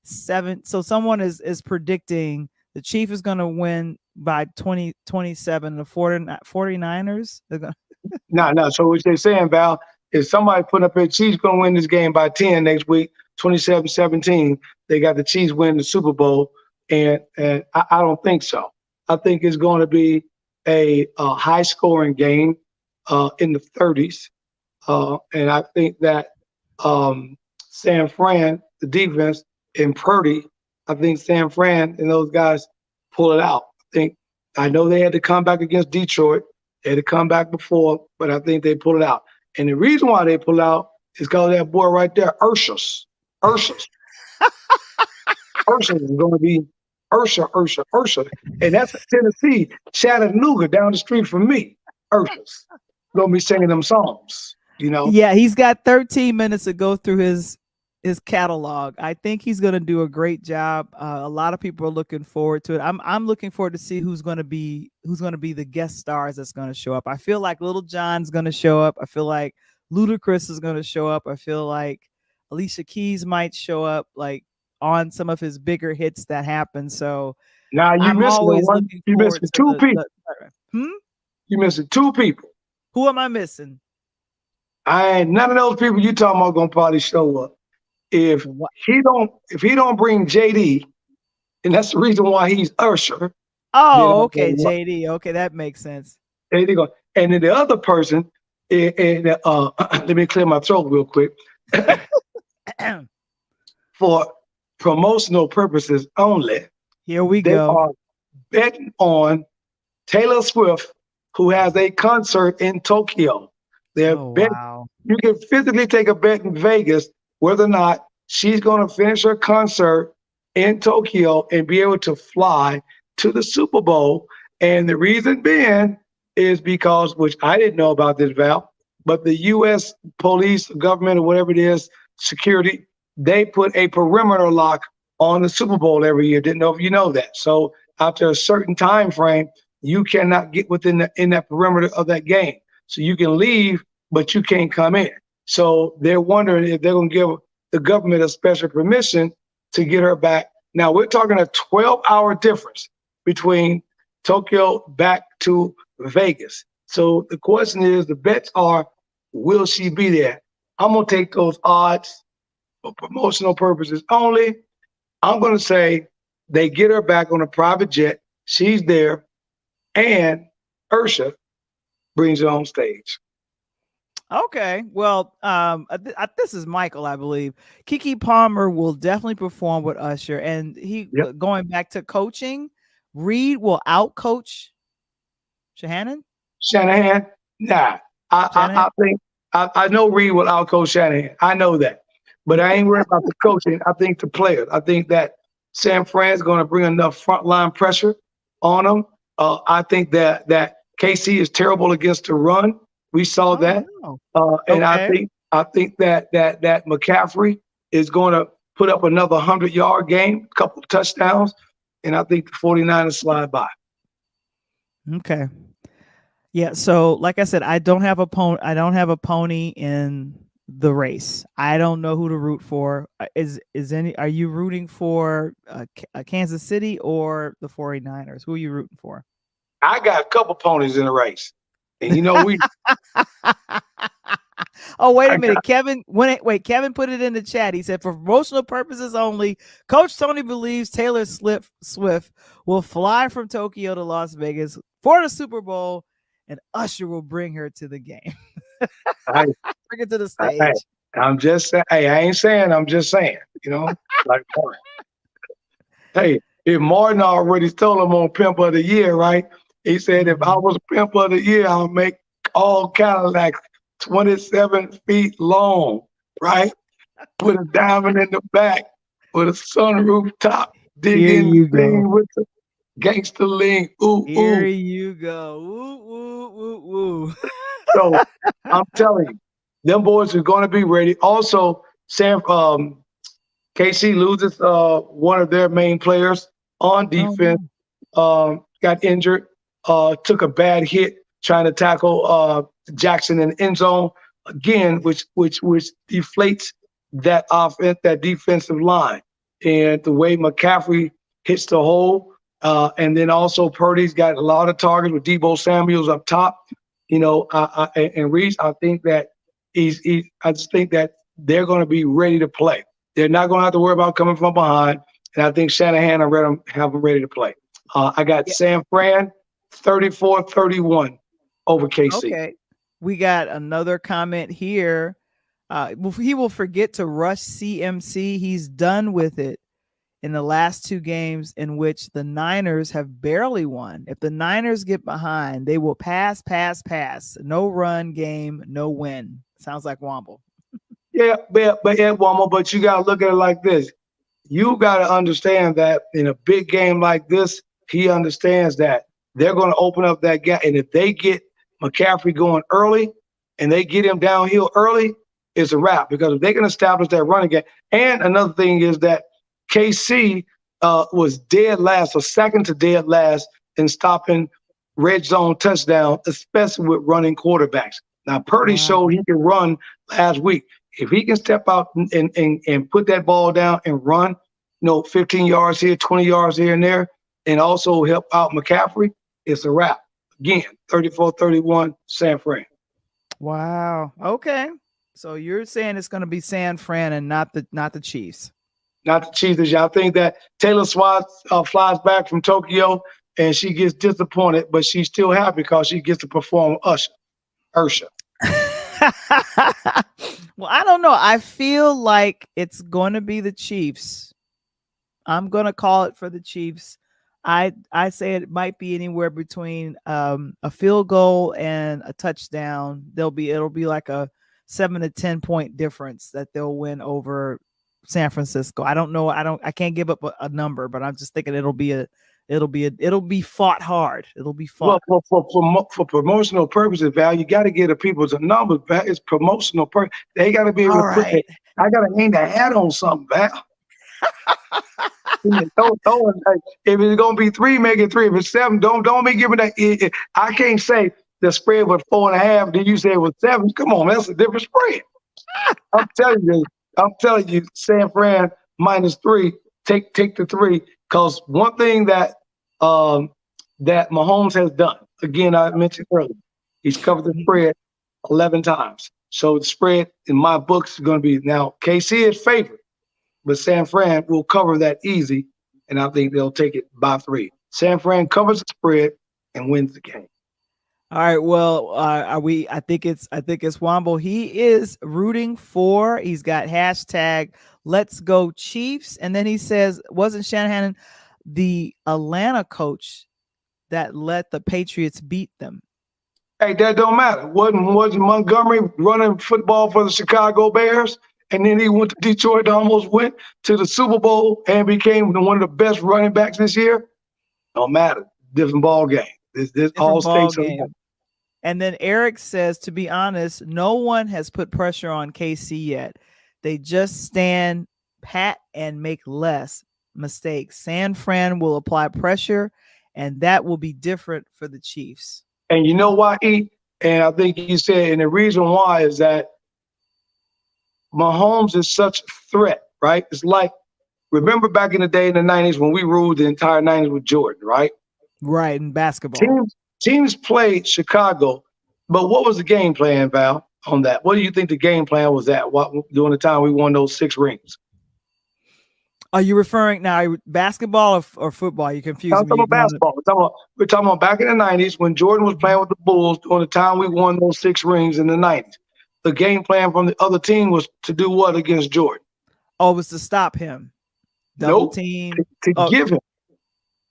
7. So someone is predicting the Chief is going to win by 2027. The 49ers. They're going no. So what they're saying, Val, is somebody putting up here, Chiefs gonna win this game by 10 next week, 27-17. They got the Chiefs win the Super Bowl, and I don't think so. I think it's going to be a high scoring game in the 30s. And I think that San Fran, the defense, and Purdy, I think San Fran and those guys pull it out. I know they had to come back against Detroit. They had to come back before, but I think they pull it out. And the reason why they pull out is because that boy right there, Urshus. Urshus is going to be Ursha. And that's Tennessee, Chattanooga, down the street from me. Urshus. Going to be singing them songs. Yeah, he's got 13 minutes to go through his catalog. I think he's going to do a great job. A lot of people are looking forward to it. I'm looking forward to see who's going to be the guest stars that's going to show up. I feel like Little John's going to show up. I feel like Ludacris is going to show up. I feel like Alicia Keys might show up, like on some of his bigger hits that happen. So Now you I'm missing always one. looking You forward missing to two people. hmm? You missing two people. Who am I missing? I ain't none of those people you talking about gonna probably show up. If What? he don't bring JD, and that's the reason why he's Usher, then Oh, I'm okay, going, JD. Okay, that makes sense. JD go. And then the other person, let me clear my throat real quick. For promotional purposes only, Here we they go. are betting on Taylor Swift, who has a concert in Tokyo. They're Oh, bet wow. You can physically take a bet in Vegas whether or not she's going to finish her concert in Tokyo and be able to fly to the Super Bowl. And the reason being is because, which I didn't know about this, Val, but the U.S. police, government, or whatever it is, security, they put a perimeter lock on the Super Bowl every year. Didn't know if you know that. So after a certain time frame, you cannot get in that perimeter of that game. So you can leave, but you can't come in. So they're wondering if they're going to give the government a special permission to get her back. Now we're talking a 12-hour difference between Tokyo back to Vegas. So the question is, the bets are, will she be there? I'm going to take those odds for promotional purposes only. I'm going to say they get her back on a private jet. She's there, and Ursha brings her on stage. Okay. Well, this is Michael, I believe. Keke Palmer will definitely perform with Usher, and Yep. going back to coaching, Reed will outcoach Shanahan. Shanahan, nah. Shanahan. I think I know Reed will outcoach Shanahan. I know that, but I ain't worried about the coaching. I think the players. I think that San Fran's going to bring enough frontline pressure on them. I think that KC is terrible against the run. We saw Oh that, no. and Okay. I think that McCaffrey is going to put up another 100-yard game, a couple of touchdowns, and I think the 49ers slide by. Okay. Yeah. So, like I said, I don't have a pony. I don't have a pony in the race. I don't know who to root for. Are you rooting for Kansas City or the 49ers? Who are you rooting for? I got a couple ponies in the race, and Oh, wait a I minute. Kevin put it in the chat. He said, for promotional purposes only, Coach Tony believes Taylor Swift will fly from Tokyo to Las Vegas for the Super Bowl, and Usher will bring her to the game. I, Bring her to the I, stage. I'm just saying. Hey, I ain't saying. I'm just saying. Like, hey, if Martin already stole him on Pimp of the Year, right? He said, if I Mhm. was pimp of the year, I'll make all Cadillacs 27 feet long, right? With a diamond in the back, with a sunroof top, Here digging you go. lean with the gangster lean. Ooh, Here ooh. you go. Woo, woo, woo, woo. So I'm telling you, them boys are going to be ready. Also, KC loses one of their main players on Oh defense. no. Got injured. Took a bad hit trying to tackle Jackson in the end zone again, which deflates that offense, that defensive line, and the way McCaffrey hits the hole, and then also Purdy's got a lot of targets with Debo Samuel's up top. And Reese, I think that I just think that they're going to be ready to play. They're not going to have to worry about coming from behind. And I think Shanahan and Redham have them ready to play. I got Yeah. San Fran 34-31 over KC. Okay. We got another comment here. He will forget to rush CMC. He's done with it in the last two games in which the Niners have barely won. If the Niners get behind, they will pass, pass, pass. No run game, no win. Sounds like Womble. Yeah, but yeah, Wama, but you got to look at it like this. You got to understand that in a big game like this, he understands that they're going to open up that gap. And if they get McCaffrey going early and they get him downhill early, it's a wrap because if they can establish that running game. And another thing is that KC was dead last or second to dead last in stopping red zone touchdown, especially with running quarterbacks. Now, Purdy Wow. showed he can run last week. If he can step out and put that ball down and run, 15 yards here, 20 yards here and there, and also help out McCaffrey, it's a wrap. Again, 34-31, San Fran. Wow. Okay. So you're saying it's going to be San Fran and not the Chiefs. Not the Chiefs. I think that Taylor Swift flies back from Tokyo and she gets disappointed, but she's still happy because she gets to perform Ursha. Well, I don't know. I feel like it's going to be the Chiefs. I'm going to call it for the Chiefs. I say it might be anywhere between a field goal and a touchdown. It'll be like a 7 to 10 point difference that they'll win over San Francisco. I don't know. I can't give up a number, but I'm just thinking it'll be fought hard. It'll be Well, fought. for promotional purposes, Val, you got to get the people the numbers, Val. It's promotional purpose. They got to be able All to put right. I got to hang the hat on something, Val. If it's gonna be three, make it three. If it's seven, don't be giving that. I can't say the spread was 4.5. Then you say it was seven. Come on, that's a different spread. I'm telling you, San Fran -3. Take the three. Because one thing that Mahomes has done, again, I mentioned earlier, he's covered the spread 11 times. So the spread in my books is going to be now KC is favored, but San Fran will cover that easy, and I think they'll take it by 3. San Fran covers the spread and wins the game. All right. Well, are we? I think it's Wombo. He is rooting for. He's got hashtag Let's Go Chiefs, and then he says, "Wasn't Shanahan the Atlanta coach that let the Patriots beat them?" Hey, that don't matter. Wasn't Montgomery running football for the Chicago Bears? And then he went to Detroit, almost went to the Super Bowl and became one of the best running backs this year. Don't matter. Different ball game. This all Different ball stakes are low. game. And then Eric says, to be honest, no one has put pressure on KC yet. They just stand pat and make less mistakes. San Fran will apply pressure, and that will be different for the Chiefs. And you know why, E? And I think you said, and the reason why is that Mahomes is such a threat, right? It's like, remember back in the day in the 90s when we ruled the entire 90s with Jordan, right? Right, in basketball. Teams played Chicago, but what was the game plan, Val, on that? What do you think the game plan was at during the time we won those 6 rings? Are you referring now basketball or football? You confused I'm me. talking about basketball. We're talking about back in the 90s when Jordan was playing with the Bulls during the time we won those 6 rings in the 90s. The game plan from the other team was to do what against Jordan? Oh, it was to stop him. Double Nope. team. To give him.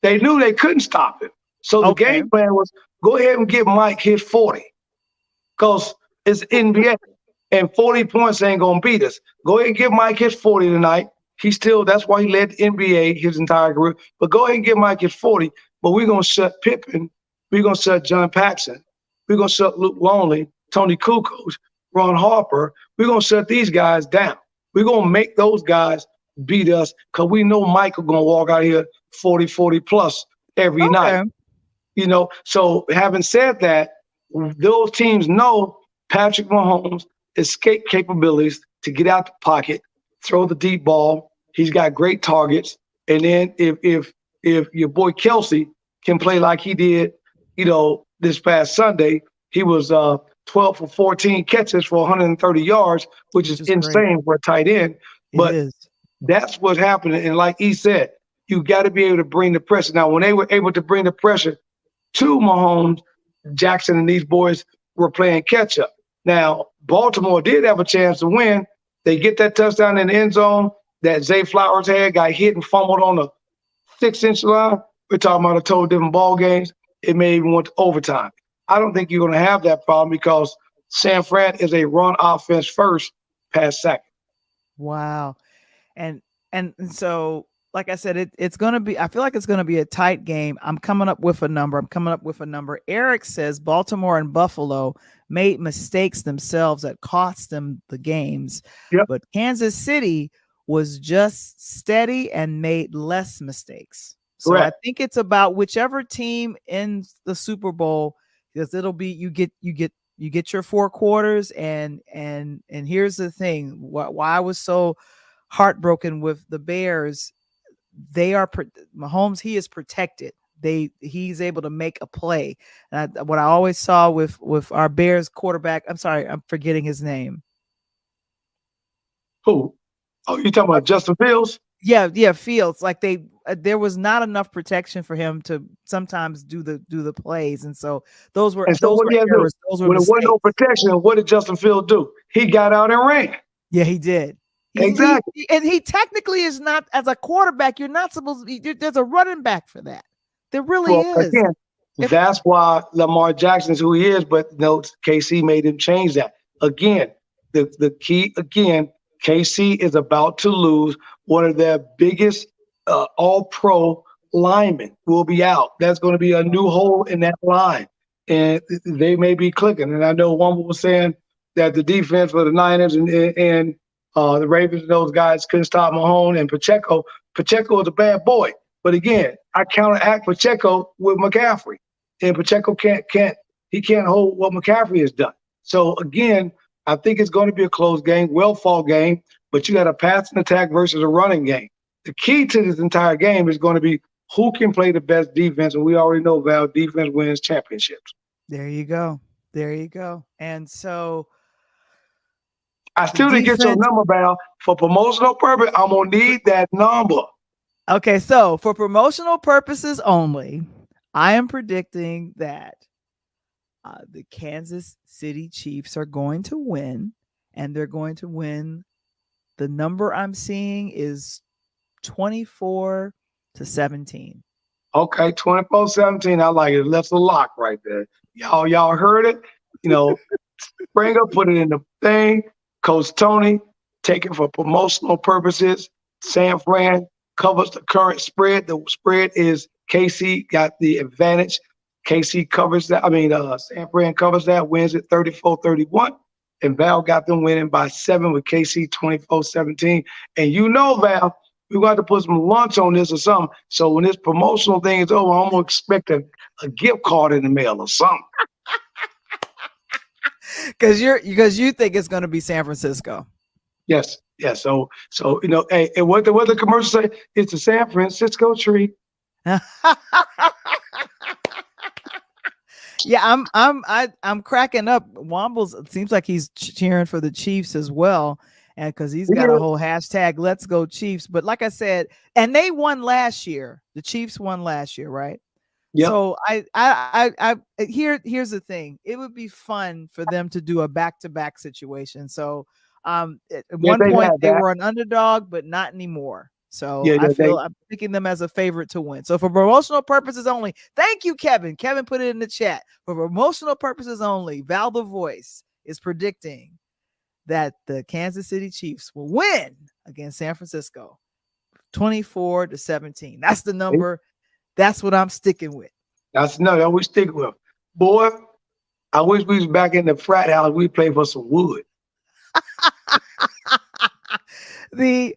They knew they couldn't stop him. So the Okay. game plan was go ahead and get Mike his 40 because it's NBA and 40 points ain't gonna beat us. Go ahead and give Mike his 40 tonight. That's why he led the NBA his entire career. But go ahead and give Mike his 40. But we're gonna shut Pippen, we're gonna shut John Paxson, we're gonna shut Luke Longley, Tony Kukoc, Ron Harper. We're gonna shut these guys down. We're gonna make those guys beat us because we know Michael gonna walk out here 40 plus every night. Okay. So having said that, those teams know Patrick Mahomes' escape capabilities to get out the pocket, throw the deep ball. He's got great targets. And then if your boy Kelsey can play like he did, this past Sunday, he was 12 for 14 catches for 130 yards, which Which is is great. insane for a tight end. It But is. that's what's happening. And like he said, you got to be able to bring the pressure. Now, when they were able to bring the pressure to Mahomes, Jackson and these boys were playing catch up. Now, Baltimore did have a chance to win. They get that touchdown in the end zone that Zay Flowers had, got hit and fumbled on the 6-inch line. We're talking about a total different ball games. It may even went to overtime. I don't think you're going to have that problem because San Fran is a run offense first, pass second. Wow. And so, like I said, it's going to be, I feel like it's going to be a tight game. I'm coming up with a number. Eric says Baltimore and Buffalo made mistakes themselves that cost them the games, Yep. but Kansas City was just steady and made less mistakes. So I Correct. think it's about whichever team in the Super Bowl, because it'll be, you get your 4 quarters, and here's the thing, why I was so heartbroken with the Bears. They are Mahomes. He is protected. He's able to make a play. And what I always saw with our Bears quarterback, I'm sorry, I'm forgetting his name. Who? Oh, you talking about Justin Fields? Yeah, Fields. Like there was not enough protection for him to sometimes do the plays, and so those were And so what he had to do? errors. Those were When there wasn't no mistakes. protection, what did Justin Fields do? He got out and ran. Yeah, he did. Exactly. And he technically is not, as a quarterback, you're not supposed to be, there's a running back for that. There really Well, is. again, that's why Lamar Jackson is who he is, but no, KC made him change that. Again, the key, KC is about to lose one of their biggest all-pro linemen will be out. That's going to be a new hole in that line. And they may be clicking. And I know one was saying that the defense for the Niners and the Ravens and those guys couldn't stop Mahone and Pacheco. Pacheco is a bad boy. But again, I counteract Pacheco with McCaffrey. And Pacheco can't hold what McCaffrey has done. So again, I think it's going to be a close game, well-fought game, but you got a passing attack versus a running game. The key to this entire game is going to be who can play the best defense, and we already know, Val, defense wins championships. There you go. And so I still didn't get your number, Val. For promotional purpose, I'm going to need that number. Okay, so for promotional purposes only, I am predicting that the Kansas City Chiefs are going to win, and they're going to win. The number I'm seeing is 24-17. Okay, 24-17. I like it. That's a lock right there. Y'all heard it. Springer put it in the thing. Coach Tony, take it for promotional purposes. San Fran covers the current spread. The spread is KC got the advantage. KC covers that. San Fran covers that, wins it 34-31. And Val got them winning by 7 with KC 24-17. And Val, we're going to have to put some lunch on this or something. So when this promotional thing is over, I'm going to expect a gift card in the mail or something. Because you think it's going to be San Francisco. Yes. So hey, and what the commercial say? It's a San Francisco treat. Yeah, I'm cracking up. Wombles, it seems like he's cheering for the Chiefs as well, and because he's got a whole hashtag "Let's Go Chiefs." But like I said, and they won last year. The Chiefs won last year, right? Yep. So here's the thing. It would be fun for them to do a back-to-back situation. So at one point they were an underdog, but not anymore. So Yeah, I they feel I'm picking them as a favorite to win. So for promotional purposes only, thank you, Kevin. Kevin put it in the chat. For promotional purposes only, Val the Voice is predicting that the Kansas City Chiefs will win against San Francisco 24-17. That's the number. That's what I'm sticking with. that's no that we stick with. Boy, I wish we was back in the frat house. We play for some wood. the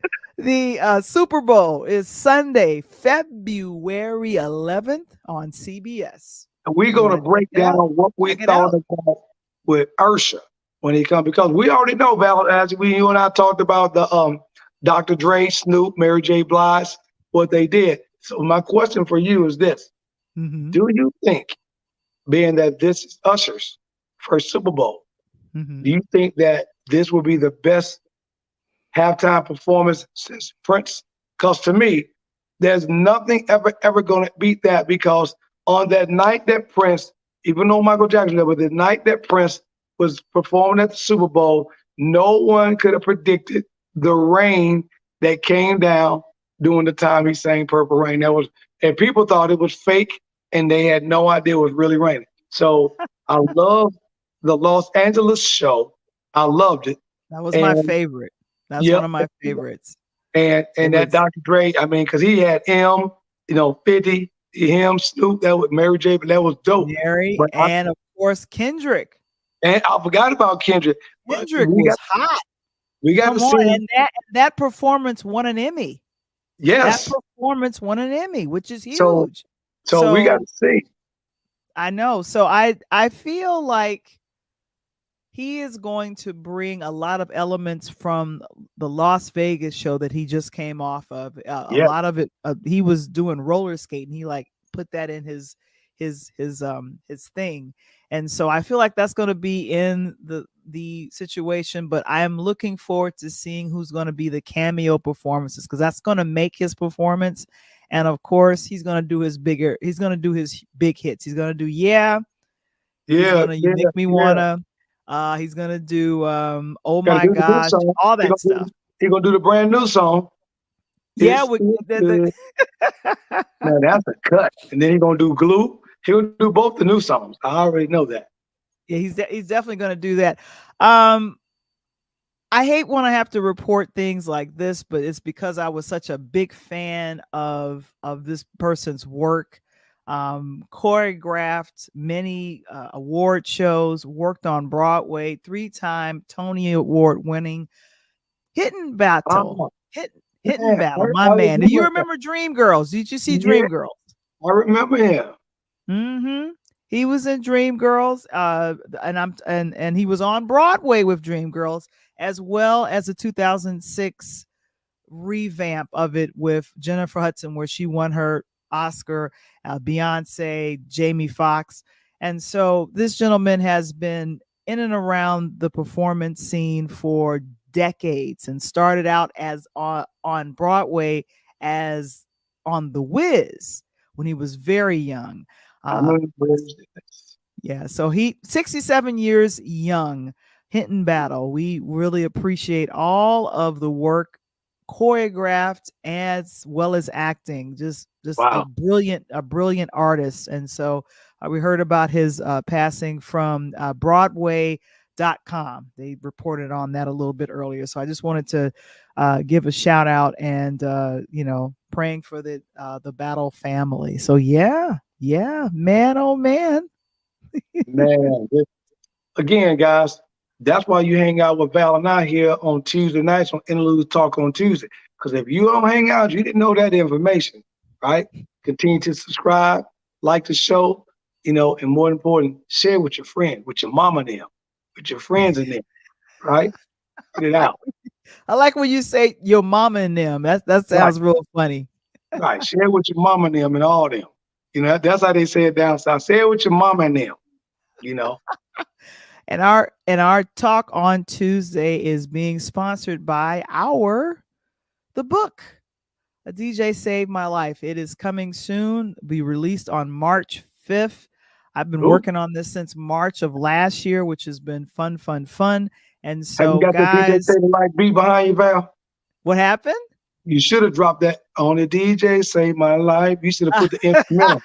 Super Bowl is Sunday, February 11th on CBS. And we're You gonna want to check break it down out? what we Check it thought out. about with Ursha when he come because we already know Val as you and I talked about the Dr. Dre, Snoop, Mary J. Blige, what they did. So my question for you is this: Mm-hmm. do you think, being that this is Usher's first Super Bowl, Mm-hmm. do you think that this will be the best halftime performance since Prince? Because to me, there's nothing ever going to beat that. Because on that night that Prince, even though Michael Jackson, but the night that Prince was performing at the Super Bowl, no one could have predicted the rain that came down during the time he sang "Purple Rain." That was, and people thought it was fake, and they had no idea it was really raining. So I love the Los Angeles show. I loved it, That was my and favorite. That's yeah, one of my favorites. It and that was Dr. Dre, I mean, because he had M, 50, him, Snoop, that was Mary J, but that was dope. Mary But and of course Kendrick. and I forgot about Kendrick, but Kendrick was hot. we got to Come on, see. and that performance won an Emmy. That Yes, performance won an Emmy, which is so huge. we got So to see. I know. So I feel like he is going to bring a lot of elements from the Las Vegas show that he just came off of. A Yeah, lot of it, he was doing roller skating. He like put that in his thing, and so I feel like that's going to be in the situation. But I am looking forward to seeing who's going to be the cameo performances because that's going to make his performance. And of course, he's going to do his bigger. He's going to do his big hits. He's going to do yeah. He's yeah, gonna You yeah, Make Me yeah. Wanna. He's gonna do Oh Got to My do the new Gosh, song. all that stuff. He gonna do the brand new song. Yeah, It's with good. Now that's a cut. And then he gonna do Glue. He'll do both the new songs. I already know that. yeah, he's definitely gonna do that. Um, I hate when I have to report things like this, but it's because I was such a big fan of this person's work. Choreographed many award shows, worked on Broadway, 3-time Tony Award winning Hidden Battle. Oh Hidden man, Battle, my I man. Do you remember that. remember Dreamgirls? Did you see Yeah, Dreamgirls? I remember him. Mm-hmm. He was in Dreamgirls, and he was on Broadway with Dreamgirls, as well as a 2006 revamp of it with Jennifer Hudson, where she won her Oscar, Beyonce, Jamie Foxx. And so this gentleman has been in and around the performance scene for decades and started out as on Broadway as on The Wiz when he was very young. I Uh, remember this. yeah, so he 67 years young. Hinton Battle. We really appreciate all of the work choreographed as well as acting. Just Wow. a brilliant artist. And so we heard about his passing from Broadway.com. They reported on that a little bit earlier. So I just wanted to give a shout out and praying for the Battle family. So yeah, man, oh man. Man, again, guys, that's why you hang out with Val and I here on Tuesday nights on Interludes Talk on Tuesday. Because if you don't hang out, you didn't know that information, right? Continue to subscribe, like the show, and more important, share with your friend, with your mama and them, with your friends and them, right? Get it out. I like when you say your mama and them. That Right, sounds real funny. right. Share with your mama and them and all them. That's how they say it down south. Say it with your mama and them, you know. And our talk on Tuesday is being sponsored by the book. A DJ Saved My Life. It is coming soon. Be released on March 5th. I've been Ooh, working on this since March of last year, which has been fun, fun, fun. And have you so, got the DJ guys, say the like beat behind you, Val? what happened? You should have dropped that on the DJ. Save my life. You should have put the instrumental.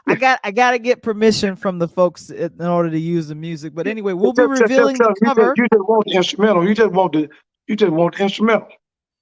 I got to get permission from the folks in order to use the music. But anyway, we'll be Just revealing tell the them cover. you just want the instrumental. You just want the instrumental.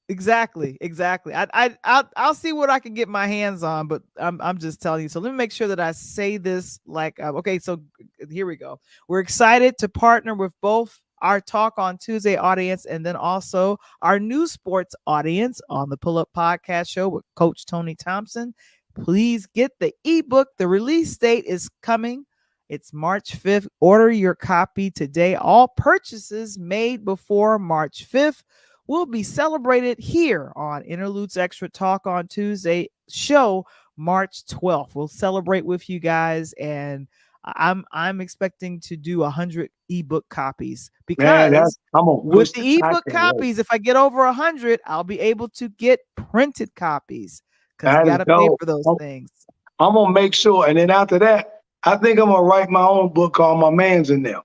Exactly. I'll see what I can get my hands on, but I'm just telling you. So let me make sure that I say this like okay. So here we go. We're excited to partner with both our Talk on Tuesday audience and then also our new sports audience on the Pull Up Podcast Show with Coach Tony Thompson. Please get the ebook. The release date is coming. It's March 5th. Order your copy today. All purchases made before March 5th will be celebrated here on Interludes Extra Talk on Tuesday show March 12th. We'll celebrate with you guys, and I'm expecting to do 100 ebook copies Man, because I'm gonna with push the I ebook can't wait. copies, if I get over 100, I'll be able to get printed copies because you That got is to pay dope. for those things. I'm gonna make sure, and then after that, I think I'm gonna write my own book called My Man's in Them.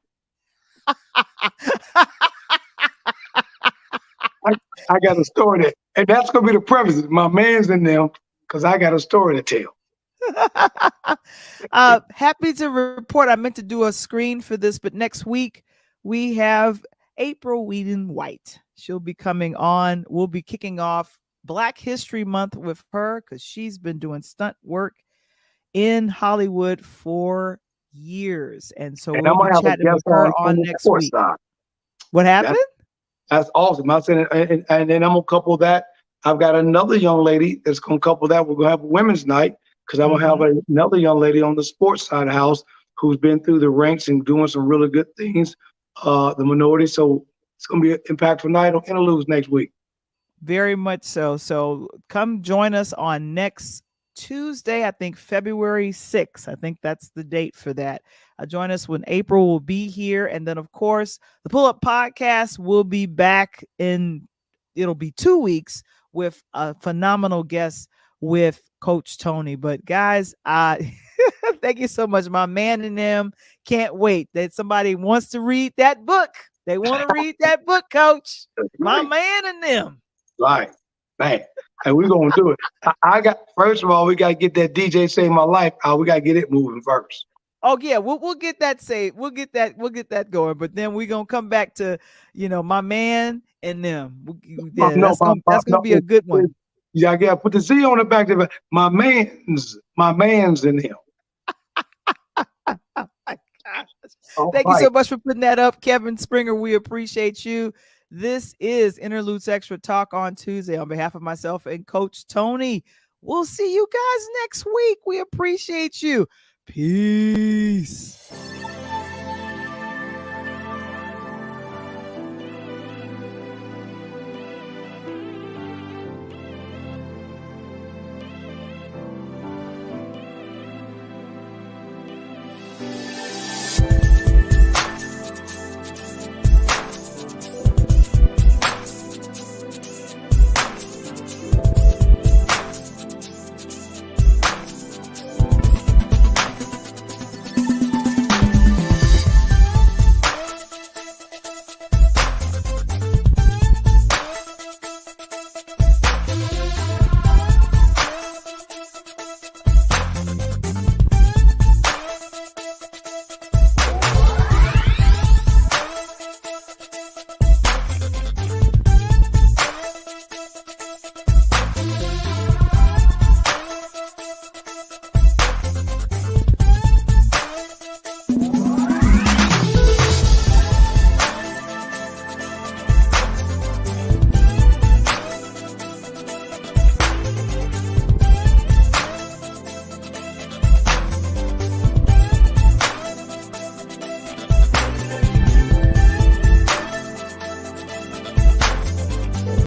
I, I got a story that, and that's gonna be the preface. My man's in them because I got a story to tell. Happy to report. I meant to do a screen for this, but next week we have April Whedon White. She'll be coming on. We'll be kicking off Black History Month with her because she's been doing stunt work in Hollywood for years. And so And we'll I'm be gonna have a chatting with guest her on on the next sports week. side. What happened? That's that's awesome. I said, and then I'm gonna couple that. I've got another young lady that's gonna couple that. We're gonna have a women's night because I'm gonna have Mhm. another young lady on the sports side of the house who's been through the ranks and doing some really good things. The minority, so it's gonna be an impactful night on Interludes next week. Very much so. So come join us on next Tuesday, I think February 6th. I think that's the date for that. Join us when April will be here. And then, of course, the Pull Up Podcast will be back it'll be 2 weeks with a phenomenal guest with Coach Tony. But guys, thank you so much. My man and them can't wait that somebody wants to read that book. They want to read that book, Coach. My Right, man and them. right, man. And we're gonna do it. I got first of all, we gotta get that DJ Save My Life out. We gotta get it moving first. Oh yeah, we'll get that saved. We'll get that going. But then we're gonna come back to my man and them. Yeah, No, that's gonna no, be a good one. yeah, I gotta put the Z on the back of it. My man's in him. Oh my gosh. All Thank you right. so much for putting that up, Kevin Springer. We appreciate you. This is Interludes Extra Talk on Tuesday. On behalf of myself and Coach Tony, we'll see you guys next week. We appreciate you. Peace.